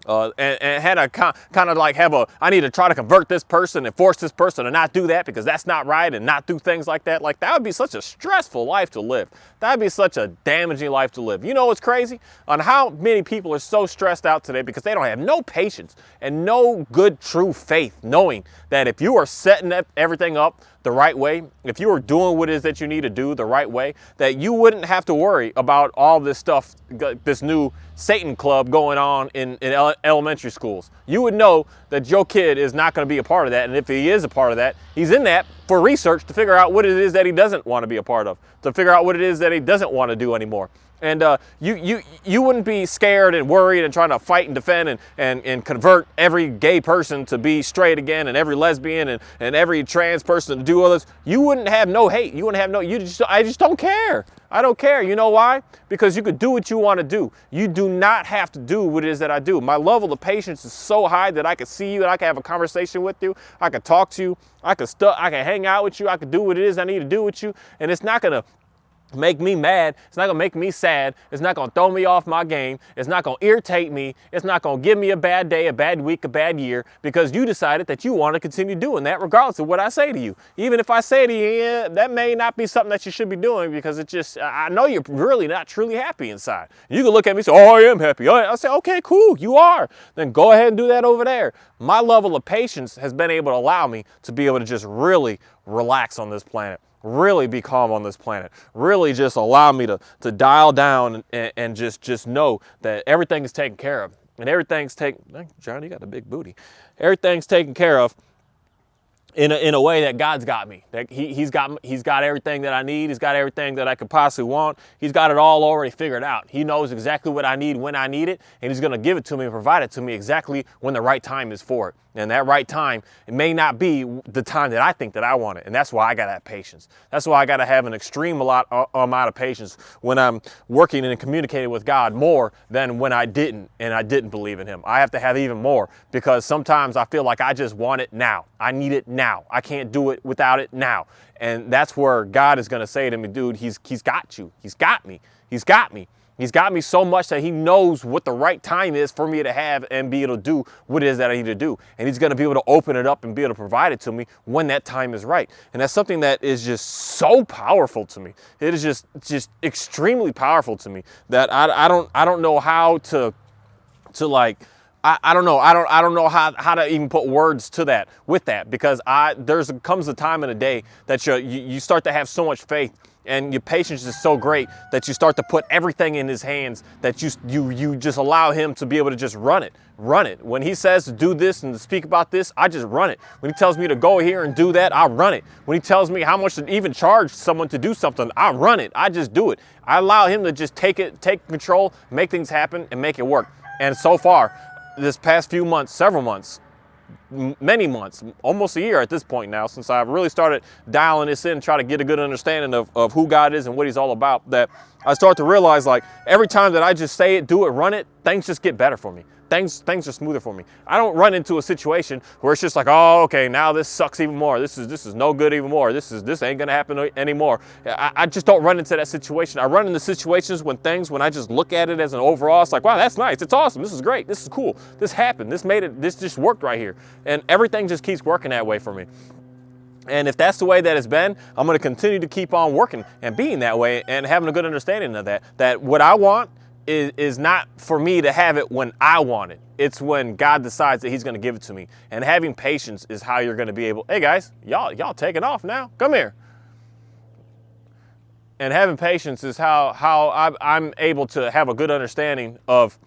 And had a kind of like I need to try to convert this person and force this person to not do that because that's not right, and not do things like that. Like, that would be such a stressful life to live. That would be such a damaging life to live. You know what's crazy? On how many people are so stressed out today because they don't have no patience and no good true faith, knowing that if you are setting everything up the right way, if you are doing what it is that you need to do the right way, that you wouldn't have to worry about all this stuff, this new Satan club going on in elementary schools. You would know that your kid is not going to be a part of that, and if he is a part of that, he's in that for research to figure out what it is that he doesn't want to be a part of, to figure out what it is that he doesn't want to do anymore. And you wouldn't be scared and worried and trying to fight and defend and convert every gay person to be straight again, and every lesbian and every trans person to do all this. You wouldn't have no hate. You wouldn't have no, I just don't care. I don't care. You know why? Because you could do what you want to do. You do not have to do what it is that I do. My level of patience is so high that I could see you and I can have a conversation with you. I could talk to you. I could hang out with you. I could do what it is I need to do with you. And it's not going to make me mad. It's not gonna make me sad. It's not gonna throw me off my game. It's not gonna irritate me. It's not gonna give me a bad day, a bad week, a bad year, because you decided that you want to continue doing that regardless of what I say to you. Even if I say to you, yeah, that may not be something that you should be doing, because it just, I know you're really not truly happy inside. You can look at me and say, oh, I am happy. I'll say, okay, cool, you are. Then go ahead and do that over there. My level of patience has been able to allow me to be able to just really relax on this planet. Really be calm on this planet. Really just allow me to dial down and just know that everything is taken care of. And everything's taken, Johnny, you got a big booty. Everything's taken care of in a way that God's got me. That he's got everything that I need. He's got everything that I could possibly want. He's got it all already figured out. He knows exactly what I need when I need it, and he's going to give it to me and provide it to me exactly when the right time is for it. And that right time, it may not be the time that I think that I want it. And that's why I got to have patience. That's why I got to have an extreme amount of patience when I'm working and communicating with God more than when I didn't and I didn't believe in him. I have to have even more, because sometimes I feel like I just want it now. I need it now. I can't do it without it now. And that's where God is going to say to me, dude, he's got you. He's got me. He's got me. He's got me so much that he knows what the right time is for me to have and be able to do what it is that I need to do. And he's going to be able to open it up and be able to provide it to me when that time is right. And that's something that is just so powerful to me. It is just extremely powerful to me that I don't know how to like, I don't know. I don't know how to even put words to that with that, because comes a time in a day that you start to have so much faith, and your patience is so great that you start to put everything in his hands, that you just allow him to be able to just run it. When he says to do this and to speak about this, I just run it. When he tells me to go here and do that, I run it. When he tells me how much to even charge someone to do something, I run it. I just do it. I allow him to just take control, make things happen, and make it work. And so far, this past few months, several months, many months, almost a year at this point now, since I've really started dialing this in and try to get a good understanding of who God is and what he's all about, that I start to realize, like, every time that I just say it, do it, run it, things just get better for me. Things are smoother for me. I don't run into a situation where it's just like, oh, okay, now this sucks even more. This is no good even more. This ain't gonna happen anymore. I just don't run into that situation. I run into situations when I just look at it as an overall, it's like, wow, that's nice. It's awesome. This is great. This is cool. This happened. This just worked right here. And everything just keeps working that way for me. And if that's the way that it's been, I'm going to continue to keep on working and being that way and having a good understanding of that what I want is not for me to have it when I want it. It's when God decides that he's going to give it to me. And having patience is how you're going to be able, hey guys, y'all taking off now. Come here. And having patience is how I'm able to have a good understanding of,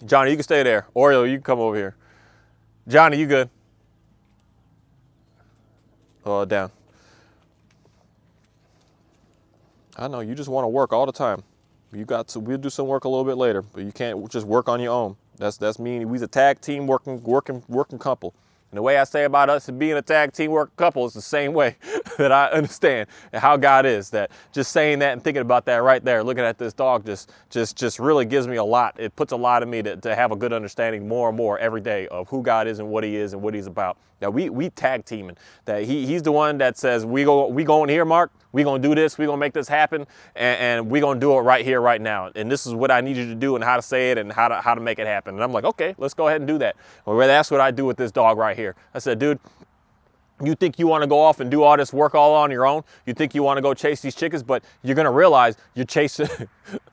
Johnny, you can stay there. Oreo, you can come over here. Johnny, you good? Down. I know you just want to work all the time. We'll do some work a little bit later, but you can't just work on your own. That's me. We's a tag team working couple. And the way I say about us being a tag team working couple is the same way that I understand and how God is. That just saying that and thinking about that right there, looking at this dog just really gives me a lot. It puts a lot in me to have a good understanding more and more every day of who God is and what he is and what he's about. That we tag teaming. That he's the one that says we going here, Mark. We gonna do this. We gonna make this happen, and we gonna do it right here, right now. And this is what I need you to do, and how to say it, and how to make it happen. And I'm like, okay, let's go ahead and do that. Well, that's what I do with this dog right here. I said, dude, you think you want to go off and do all this work all on your own? You think you want to go chase these chickens, but you're going to realize you're chasing,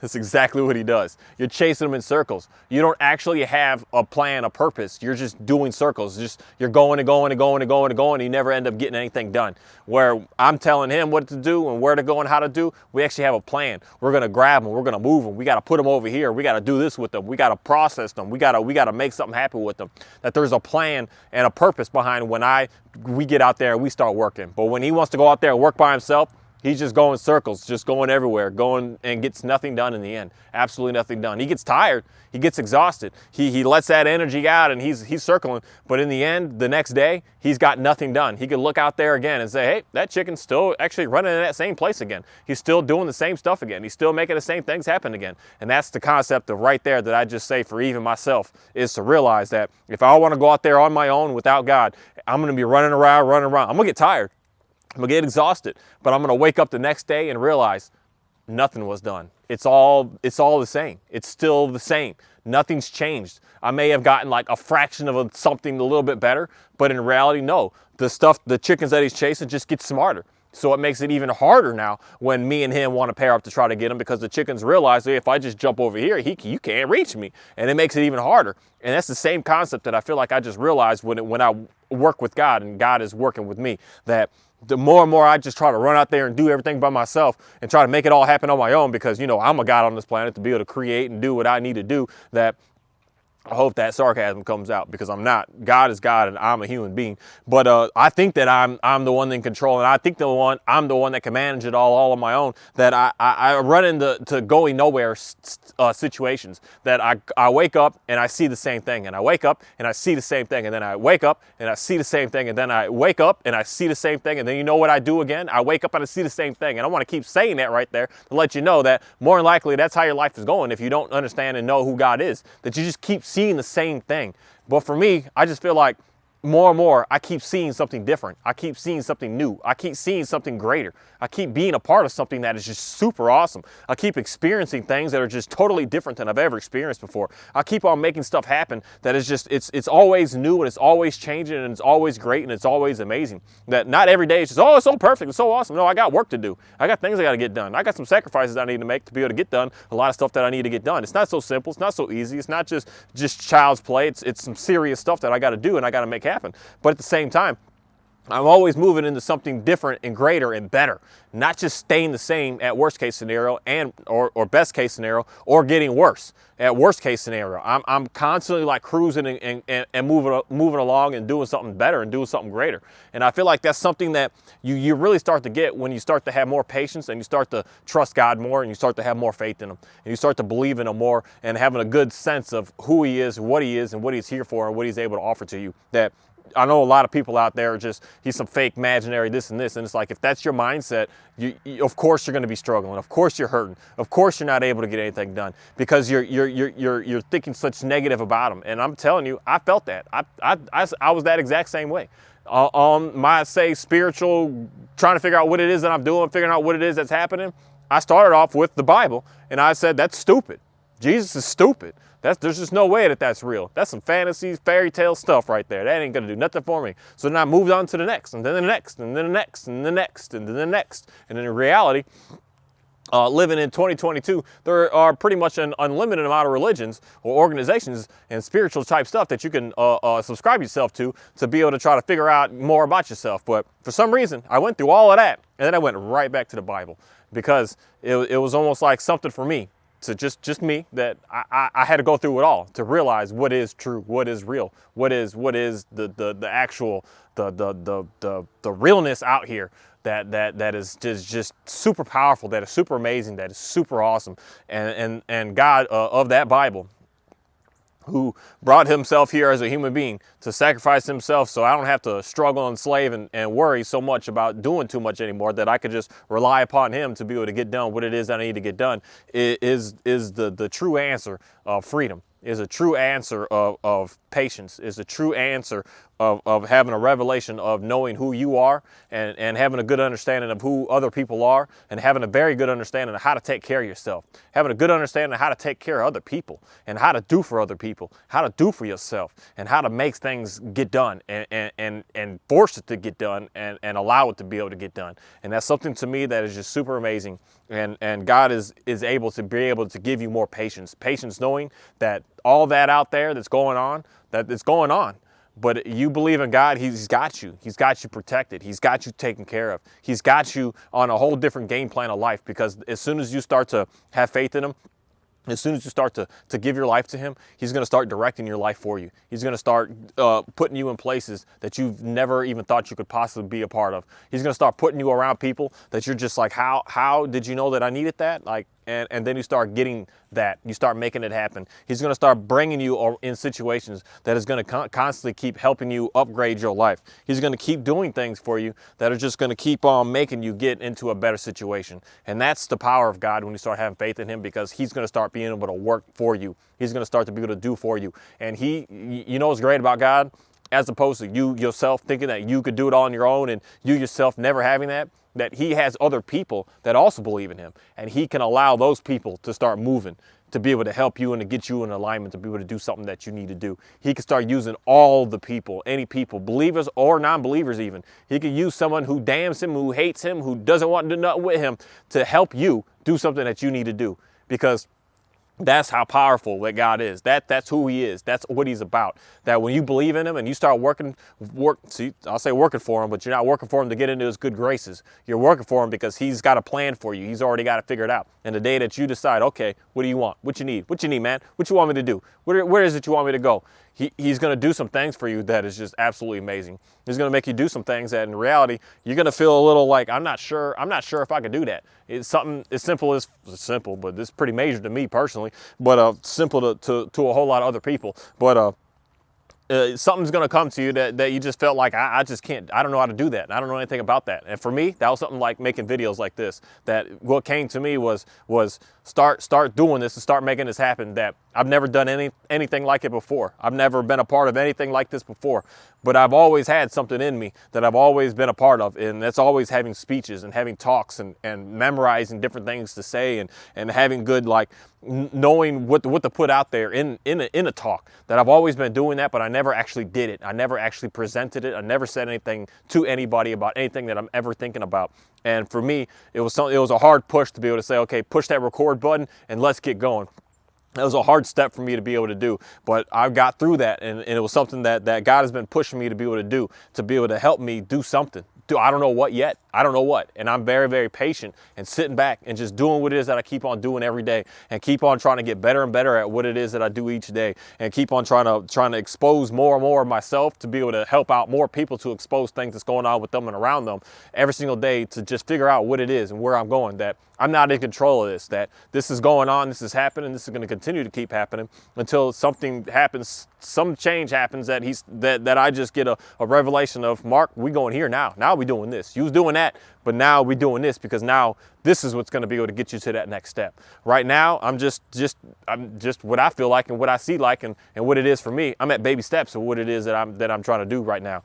that's exactly what he does. You're chasing them in circles. You don't actually have a plan, a purpose. You're just doing circles. You're going and going and going and going and going, and you never end up getting anything done. Where I'm telling him what to do and where to go and how to do, we actually have a plan. We're going to grab them. We're going to move them. We got to put them over here. We got to do this with them. We got to process them. We got to make something happen with them. That there's a plan and a purpose behind when we get out there and we start working. But when he wants to go out there and work by himself, he's just going circles, just going everywhere, going and gets nothing done in the end. Absolutely nothing done. He gets tired. He gets exhausted. He lets that energy out and he's circling. But in the end, the next day, he's got nothing done. He could look out there again and say, hey, that chicken's still actually running in that same place again. He's still doing the same stuff again. He's still making the same things happen again. And that's the concept of right there that I just say for even myself, is to realize that if I want to go out there on my own without God, I'm going to be running around. I'm going to get tired. I'm gonna get exhausted, but I'm gonna wake up the next day and realize nothing was done. It's all the same. It's still the same. Nothing's changed. I may have gotten like a fraction of something a little bit better, but in reality, no. The chickens that he's chasing just get smarter. So it makes it even harder now when me and him want to pair up to try to get him, because the chickens realize, hey, if I just jump over here, you can't reach me. And it makes it even harder. And that's the same concept that I feel like I just realized when I work with God and God is working with me, that the more and more I just try to run out there and do everything by myself and try to make it all happen on my own, because, you know, I'm a God on this planet to be able to create and do what I need to do, that I hope that sarcasm comes out, because I'm not. God is God and I'm a human being. But I think that I'm the one in control, and I think I'm the one that can manage it all on my own. That I run into going nowhere situations that I wake up and I see the same thing, and I wake up and I see the same thing, and then I wake up and I see the same thing, and then I wake up and I see the same thing, and then you know what I do again? I wake up and I see the same thing. And I want to keep saying that right there to let you know that more than likely that's how your life is going if you don't understand and know who God is, that you just keep seeing the same thing. But for me, I just feel like more and more, I keep seeing something different. I keep seeing something new. I keep seeing something greater. I keep being a part of something that is just super awesome. I keep experiencing things that are just totally different than I've ever experienced before. I keep on making stuff happen that is just, it's always new, and it's always changing, and it's always great, and it's always amazing. That not every day is just, oh, it's so perfect, it's so awesome. No, I got work to do. I got things I got to get done. I got some sacrifices I need to make to be able to get done a lot of stuff that I need to get done. It's not so simple. It's not so easy. It's not just child's play. It's some serious stuff that I got to do and I got to make happen. But at the same time, I'm always moving into something different and greater and better, not just staying the same at worst case scenario or best case scenario, or getting worse at worst case scenario. I'm constantly like cruising and moving along and doing something better and doing something greater. And I feel like that's something that you really start to get when you start to have more patience and you start to trust God more and you start to have more faith in him and you start to believe in him more and having a good sense of who he is and what he's here for and what he's able to offer to you. That I know a lot of people out there are just, he's some fake imaginary this and this. And it's like, if that's your mindset, you of course you're going to be struggling. Of course you're hurting. Of course you're not able to get anything done because you're thinking such negative about him. And I'm telling you, I felt that. I was that exact same way. On my, say, spiritual, trying to figure out what it is that I'm doing, figuring out what it is that's happening, I started off with the Bible. And I said, that's stupid. Jesus is stupid. There's just no way that's real. That's some fantasy, fairy tale stuff right there. That ain't gonna do nothing for me. So then I moved on to the next, and then the next, and then the next, and the next, and then the next. And in reality, living in 2022, there are pretty much an unlimited amount of religions or organizations and spiritual type stuff that you can subscribe yourself to be able to try to figure out more about yourself. But for some reason, I went through all of that, and then I went right back to the Bible because it was almost like something for me. So just me, that I had to go through it all to realize what is true, what is real, what is the actual the realness out here that is just super powerful, that is super amazing, that is super awesome, and God of that Bible, who brought himself here as a human being to sacrifice himself so I don't have to struggle and slave and worry so much about doing too much anymore, that I could just rely upon him to be able to get done what it is that I need to get done, is the true answer of freedom, is a true answer of patience, is a true answer of having a revelation of knowing who you are and having a good understanding of who other people are and having a very good understanding of how to take care of yourself, having a good understanding of how to take care of other people and how to do for other people, how to do for yourself, and how to make things get done and force it to get done and allow it to be able to get done. And that's something to me that is just super amazing. And God is able to give you more patience knowing that all that out there that's going on, that it's going on. But you believe in God, he's got you. He's got you protected. He's got you taken care of. He's got you on a whole different game plan of life, because as soon as you start to have faith in him, as soon as you start to give your life to him, he's going to start directing your life for you. He's going to start putting you in places that you've never even thought you could possibly be a part of. He's going to start putting you around people that you're just like, how did you know that I needed that? Like, and then you start getting that. You start making it happen. He's going to start bringing you in situations that is going to constantly keep helping you upgrade your life. He's going to keep doing things for you that are just going to keep on making you get into a better situation. And that's the power of God when you start having faith in him, because he's going to start being able to work for you. He's going to start to be able to do for you. And you know what's great about God? as opposed to you yourself thinking that you could do it all on your own and you yourself never having that he has other people that also believe in him, and he can allow those people to start moving, to be able to help you and to get you in alignment, to be able to do something that you need to do. He can start using all the people, any people, believers or non-believers even. He could use someone who damns him, who hates him, who doesn't want to do nothing with him, to help you do something that you need to do, because that's how powerful that God is. That's who he is. That's what he's about. That when you believe in him and you start see, I'll say working for him, but you're not working for him to get into his good graces. You're working for him because he's got a plan for you. He's already got it figured out. And the day that you decide, okay, what do you want? What you need? What you need, man? What you want me to do? Where is it you want me to go? He's going to do some things for you that is just absolutely amazing. He's going to make you do some things that in reality, you're going to feel a little like, I'm not sure if I could do that. It's something as simple as, simple, but it's pretty major to me personally, but simple to a whole lot of other people. But something's going to come to you that you just felt like, I just can't, I don't know how to do that. I don't know anything about that. And for me, that was something like making videos like this, that what came to me was start doing this and start making this happen, that I've never done anything like it before. I've never been a part of anything like this before, but I've always had something in me that I've always been a part of. And that's always having speeches and having talks and memorizing different things to say and having good, like, knowing what to put out there in a talk. That I've always been doing that, but I never actually did it. I never actually presented it. I never said anything to anybody about anything that I'm ever thinking about. And for me, it was a hard push to be able to say, okay, push that record button and let's get going. That was a hard step for me to be able to do, but I got through that, and it was something that God has been pushing me to be able to do, to be able to help me do something. I don't know what yet. I don't know what. And I'm very, very patient and sitting back and just doing what it is that I keep on doing every day, and keep on trying to get better and better at what it is that I do each day, and keep on trying to expose more and more of myself, to be able to help out more people, to expose things that's going on with them and around them every single day, to just figure out what it is and where I'm going, that I'm not in control of this, that this is going on, this is happening, this is going to continue to keep happening until something happens, some change happens, that I just get a revelation of, Mark, we going here now. Now we doing this. You was doing that, but now we doing this, because now this is what's going to be able to get you to that next step. Right now, I'm just what I feel like and what I see like and what it is for me. I'm at baby steps of what it is that I'm trying to do right now.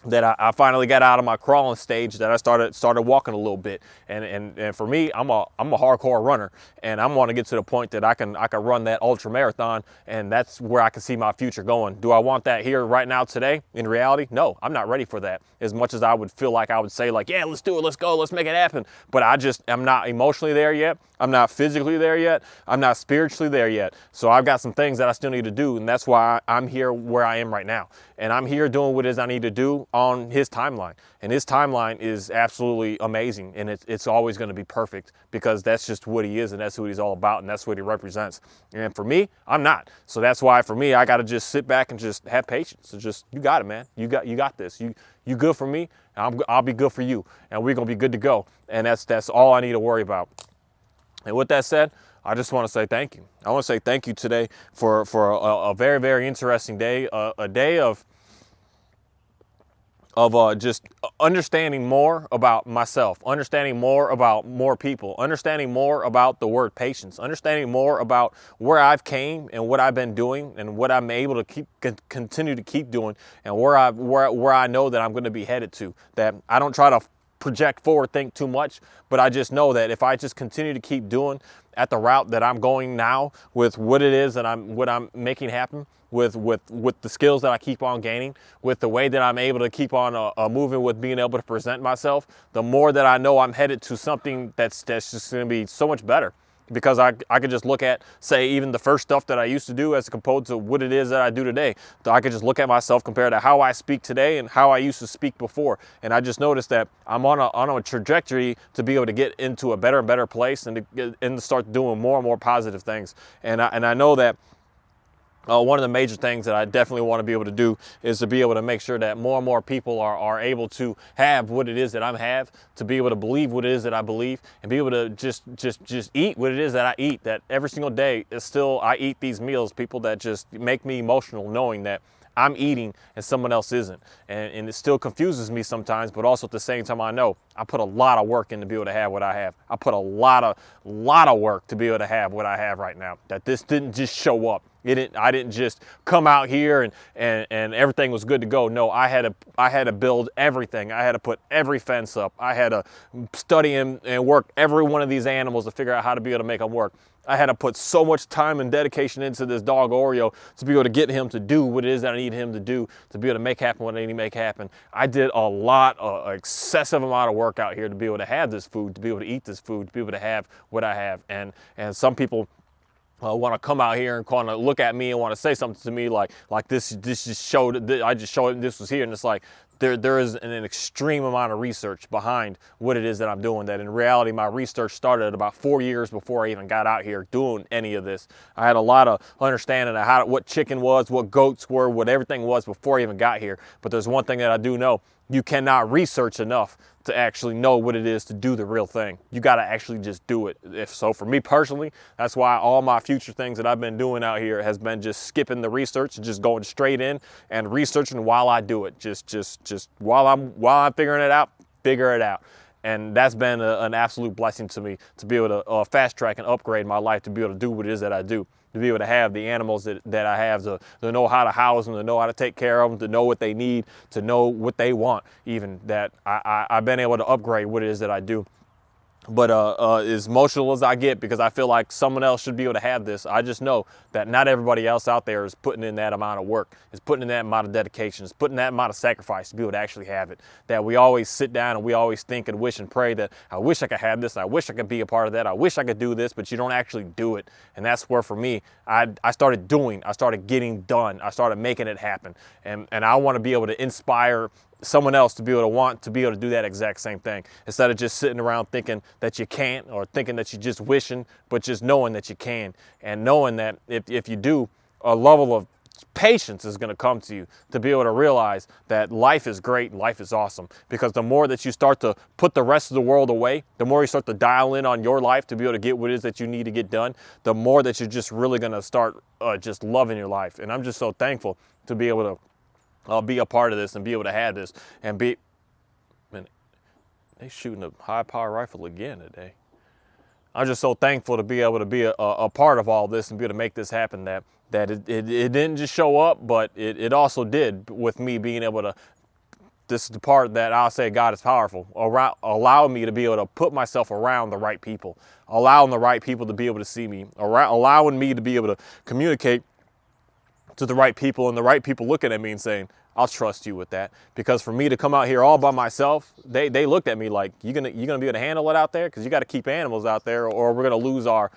That I finally got out of my crawling stage, that I started walking a little bit, and for me, I'm a hardcore runner, and I want to get to the point that I can run that ultra marathon, and that's where I can see my future going. Do I want that here right now today? In reality, no, I'm not ready for that. As much as I would feel like I would say, like, yeah, let's do it, let's go, let's make it happen, but I'm not emotionally there yet. I'm not physically there yet. I'm not spiritually there yet. So I've got some things that I still need to do, and that's why I'm here where I am right now. And I'm here doing what it is I need to do on his timeline. And his timeline is absolutely amazing, and it's always going to be perfect, because that's just what he is, and that's what he's all about, and that's what he represents. And for me, I'm not. So that's why for me, I got to just sit back and just have patience. So just, you got it, man. You got this. You good for me, and I'll be good for you, and we're going to be good to go. And that's all I need to worry about. And with that said, I just want to say thank you. I want to say thank you today for a very, very interesting day, a day of just understanding more about myself, understanding more about more people, understanding more about the word patience, understanding more about where I've came and what I've been doing and what I'm able to continue to keep doing, and where I know that I'm going to be headed to. That I don't try to project forward, think too much, but I just know that if I just continue to keep doing at the route that I'm going now, with what it is that what I'm making happen, with the skills that I keep on gaining, with the way that I'm able to keep on moving, with being able to present myself, the more that I know I'm headed to something that's just going to be so much better. Because I could just look at, say, even the first stuff that I used to do as opposed to what it is that I do today. I could just look at myself compared to how I speak today and how I used to speak before. And I just noticed that I'm on a trajectory to be able to get into a better and better place, and to start doing more and more positive things. And I know that one of the major things that I definitely want to be able to do is to be able to make sure that more and more people are able to have what it is that I have, to be able to believe what it is that I believe, and be able to just eat what it is that I eat. That every single day is still, I eat these meals, people, that just make me emotional, knowing that I'm eating and someone else isn't. And it still confuses me sometimes, but also at the same time, I know I put a lot of work in to be able to have what I have. I put a lot of work to be able to have what I have right now. That this didn't just show up. I didn't just come out here and everything was good to go. No, I had to build everything. I had to put every fence up. I had to study and work every one of these animals to figure out how to be able to make them work. I had to put so much time and dedication into this dog Oreo to be able to get him to do what it is that I need him to do, to be able to make happen what I need to make happen. I did a lot, excessive amount of work out here to be able to have this food, to be able to eat this food, to be able to have what I have. And some people want to come out here and kind of look at me and want to say something to me like this just showed, I just showed this was here, and it's like there is an extreme amount of research behind what it is that I'm doing, that in reality my research started about 4 years before I even got out here doing any of this. I had a lot of understanding of what chicken was, what goats were, what everything was before I even got here. But there's one thing that I do know: you cannot research enough to actually know what it is to do the real thing. You got to actually just do it. So for me personally, that's why all my future things that I've been doing out here has been just skipping the research and just going straight in and researching while I do it. Just while I'm figuring it out, figure it out. And that's been an absolute blessing to me, to be able to fast track and upgrade my life, to be able to do what it is that I do, to be able to have the animals that I have, to know how to house them, to know how to take care of them, to know what they need, to know what they want, even that I've been able to upgrade what it is that I do. But as emotional as I get because I feel like someone else should be able to have this, I just know that not everybody else out there is putting in that amount of work, is putting in that amount of dedication, is putting that amount of sacrifice to be able to actually have it. That we always sit down and we always think and wish and pray that I wish I could have this, I wish I could be a part of that, I wish I could do this, but you don't actually do it. And that's where for me, I started doing, I started getting done, I started making it happen. And I want to be able to inspire someone else to be able to want to be able to do that exact same thing, instead of just sitting around thinking that you can't, or thinking that you're just wishing, but just knowing that you can, and knowing that if you do, a level of patience is going to come to you to be able to realize that life is great and life is awesome. Because the more that you start to put the rest of the world away, the more you start to dial in on your life to be able to get what it is that you need to get done, the more that you're just really going to start just loving your life. And I'm just so thankful to be able to be a part of this and be able to have this and be. Man, they shooting a high power rifle again today. I'm just so thankful to be able to be a part of all this and be able to make this happen. That it didn't just show up, but it also did with me being able to. This is the part that I'll say God is powerful. Allow me to be able to put myself around the right people, allowing the right people to be able to see me, allowing me to be able to communicate to the right people, and the right people looking at me and saying, I'll trust you with that. Because for me to come out here all by myself, they looked at me like, you gonna be able to handle it out there? Because you got to keep animals out there, or we're gonna lose our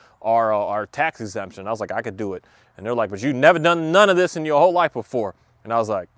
tax exemption. I was like, I could do it. And they're like, but you've never done none of this in your whole life before. And I was like,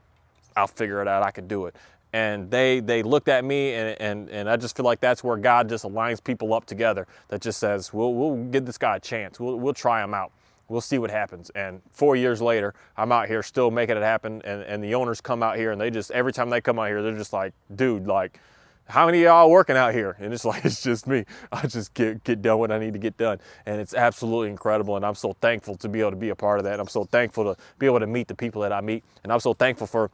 I'll figure it out. I could do it. And they looked at me, and I just feel like that's where God just aligns people up together. That just says, we'll give this guy a chance. We'll try him out. We'll see what happens. And 4 years later, I'm out here still making it happen. And the owners come out here, and they just, every time they come out here, they're just like, dude, like, how many of y'all working out here? And it's like, it's just me. I just get done what I need to get done. And it's absolutely incredible. And I'm so thankful to be able to be a part of that. I'm so thankful to be able to meet the people that I meet. And I'm so thankful for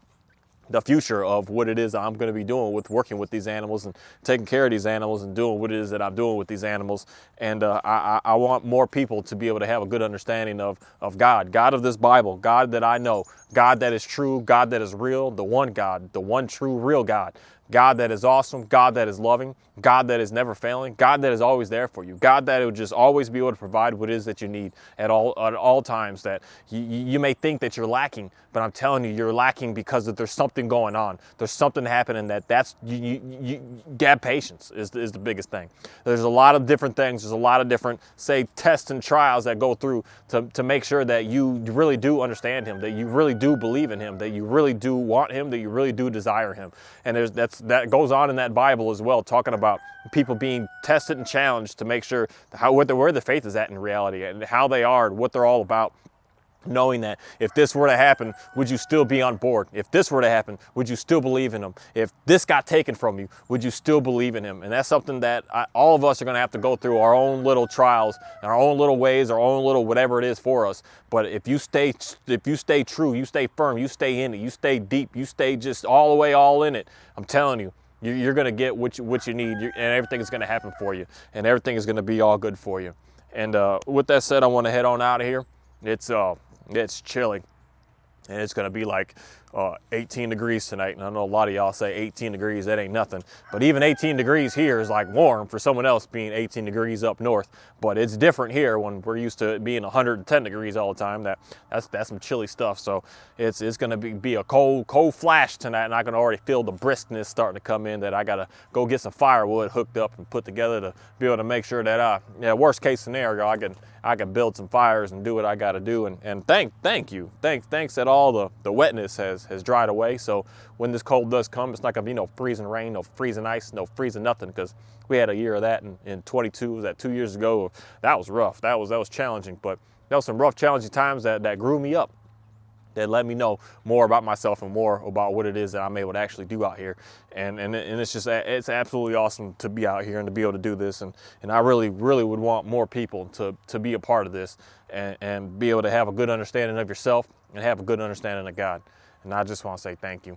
the future of what it is I'm going to be doing with working with these animals and taking care of these animals and doing what it is that I'm doing with these animals. And I want more people to be able to have a good understanding of God of this Bible, God that I know, God that is true, God that is real, the one God, the one true real God. God that is awesome, God that is loving, God that is never failing, God that is always there for you, God that will just always be able to provide what it is that you need at all times. That you may think that you're lacking, but I'm telling you, you're lacking because there's something going on. There's something happening that's you have patience is the biggest thing. There's a lot of different things. There's a lot of different, say, tests and trials that go through to make sure that you really do understand Him, that you really do believe in Him, that you really do want Him, that you really do desire Him. And that goes on in that Bible as well, talking about people being tested and challenged to make sure where the faith is at in reality, and how they are and what they're all about. Knowing that if this were to happen, would you still be on board? If this were to happen, would you still believe in Him? If this got taken from you, would you still believe in Him? And that's something that all of us are going to have to go through our own little trials, our own little ways, our own little whatever it is for us. But if you stay true, you stay firm, you stay in it, you stay deep, you stay just all the way all in it, I'm telling you, You're going to get what you need, and everything is going to happen for you, and everything is going to be all good for you. And with that said, I want to head on out of here. It's chilly, and it's going to be like 18 degrees tonight. And I know a lot of y'all say 18 degrees, that ain't nothing. But even 18 degrees here is like warm for someone else being 18 degrees up north. But it's different here when we're used to it being 110 degrees all the time. That's some chilly stuff. So it's going to be a cold flash tonight, and I can already feel the briskness starting to come in, that I got to go get some firewood hooked up and put together to be able to make sure that, worst case scenario, I can build some fires and do what I got to do. And thanks that all the wetness has dried away. So when this cold does come, it's not gonna be no freezing rain, no freezing ice, no freezing nothing, because we had a year of that in 22. Was that 2 years ago? That was rough. That was challenging, but that was some rough, challenging times that grew me up, that let me know more about myself and more about what it is that I'm able to actually do out here. And it's absolutely awesome to be out here and to be able to do this. And I really would want more people to be a part of this and be able to have a good understanding of yourself and have a good understanding of God. And I just want to say thank you.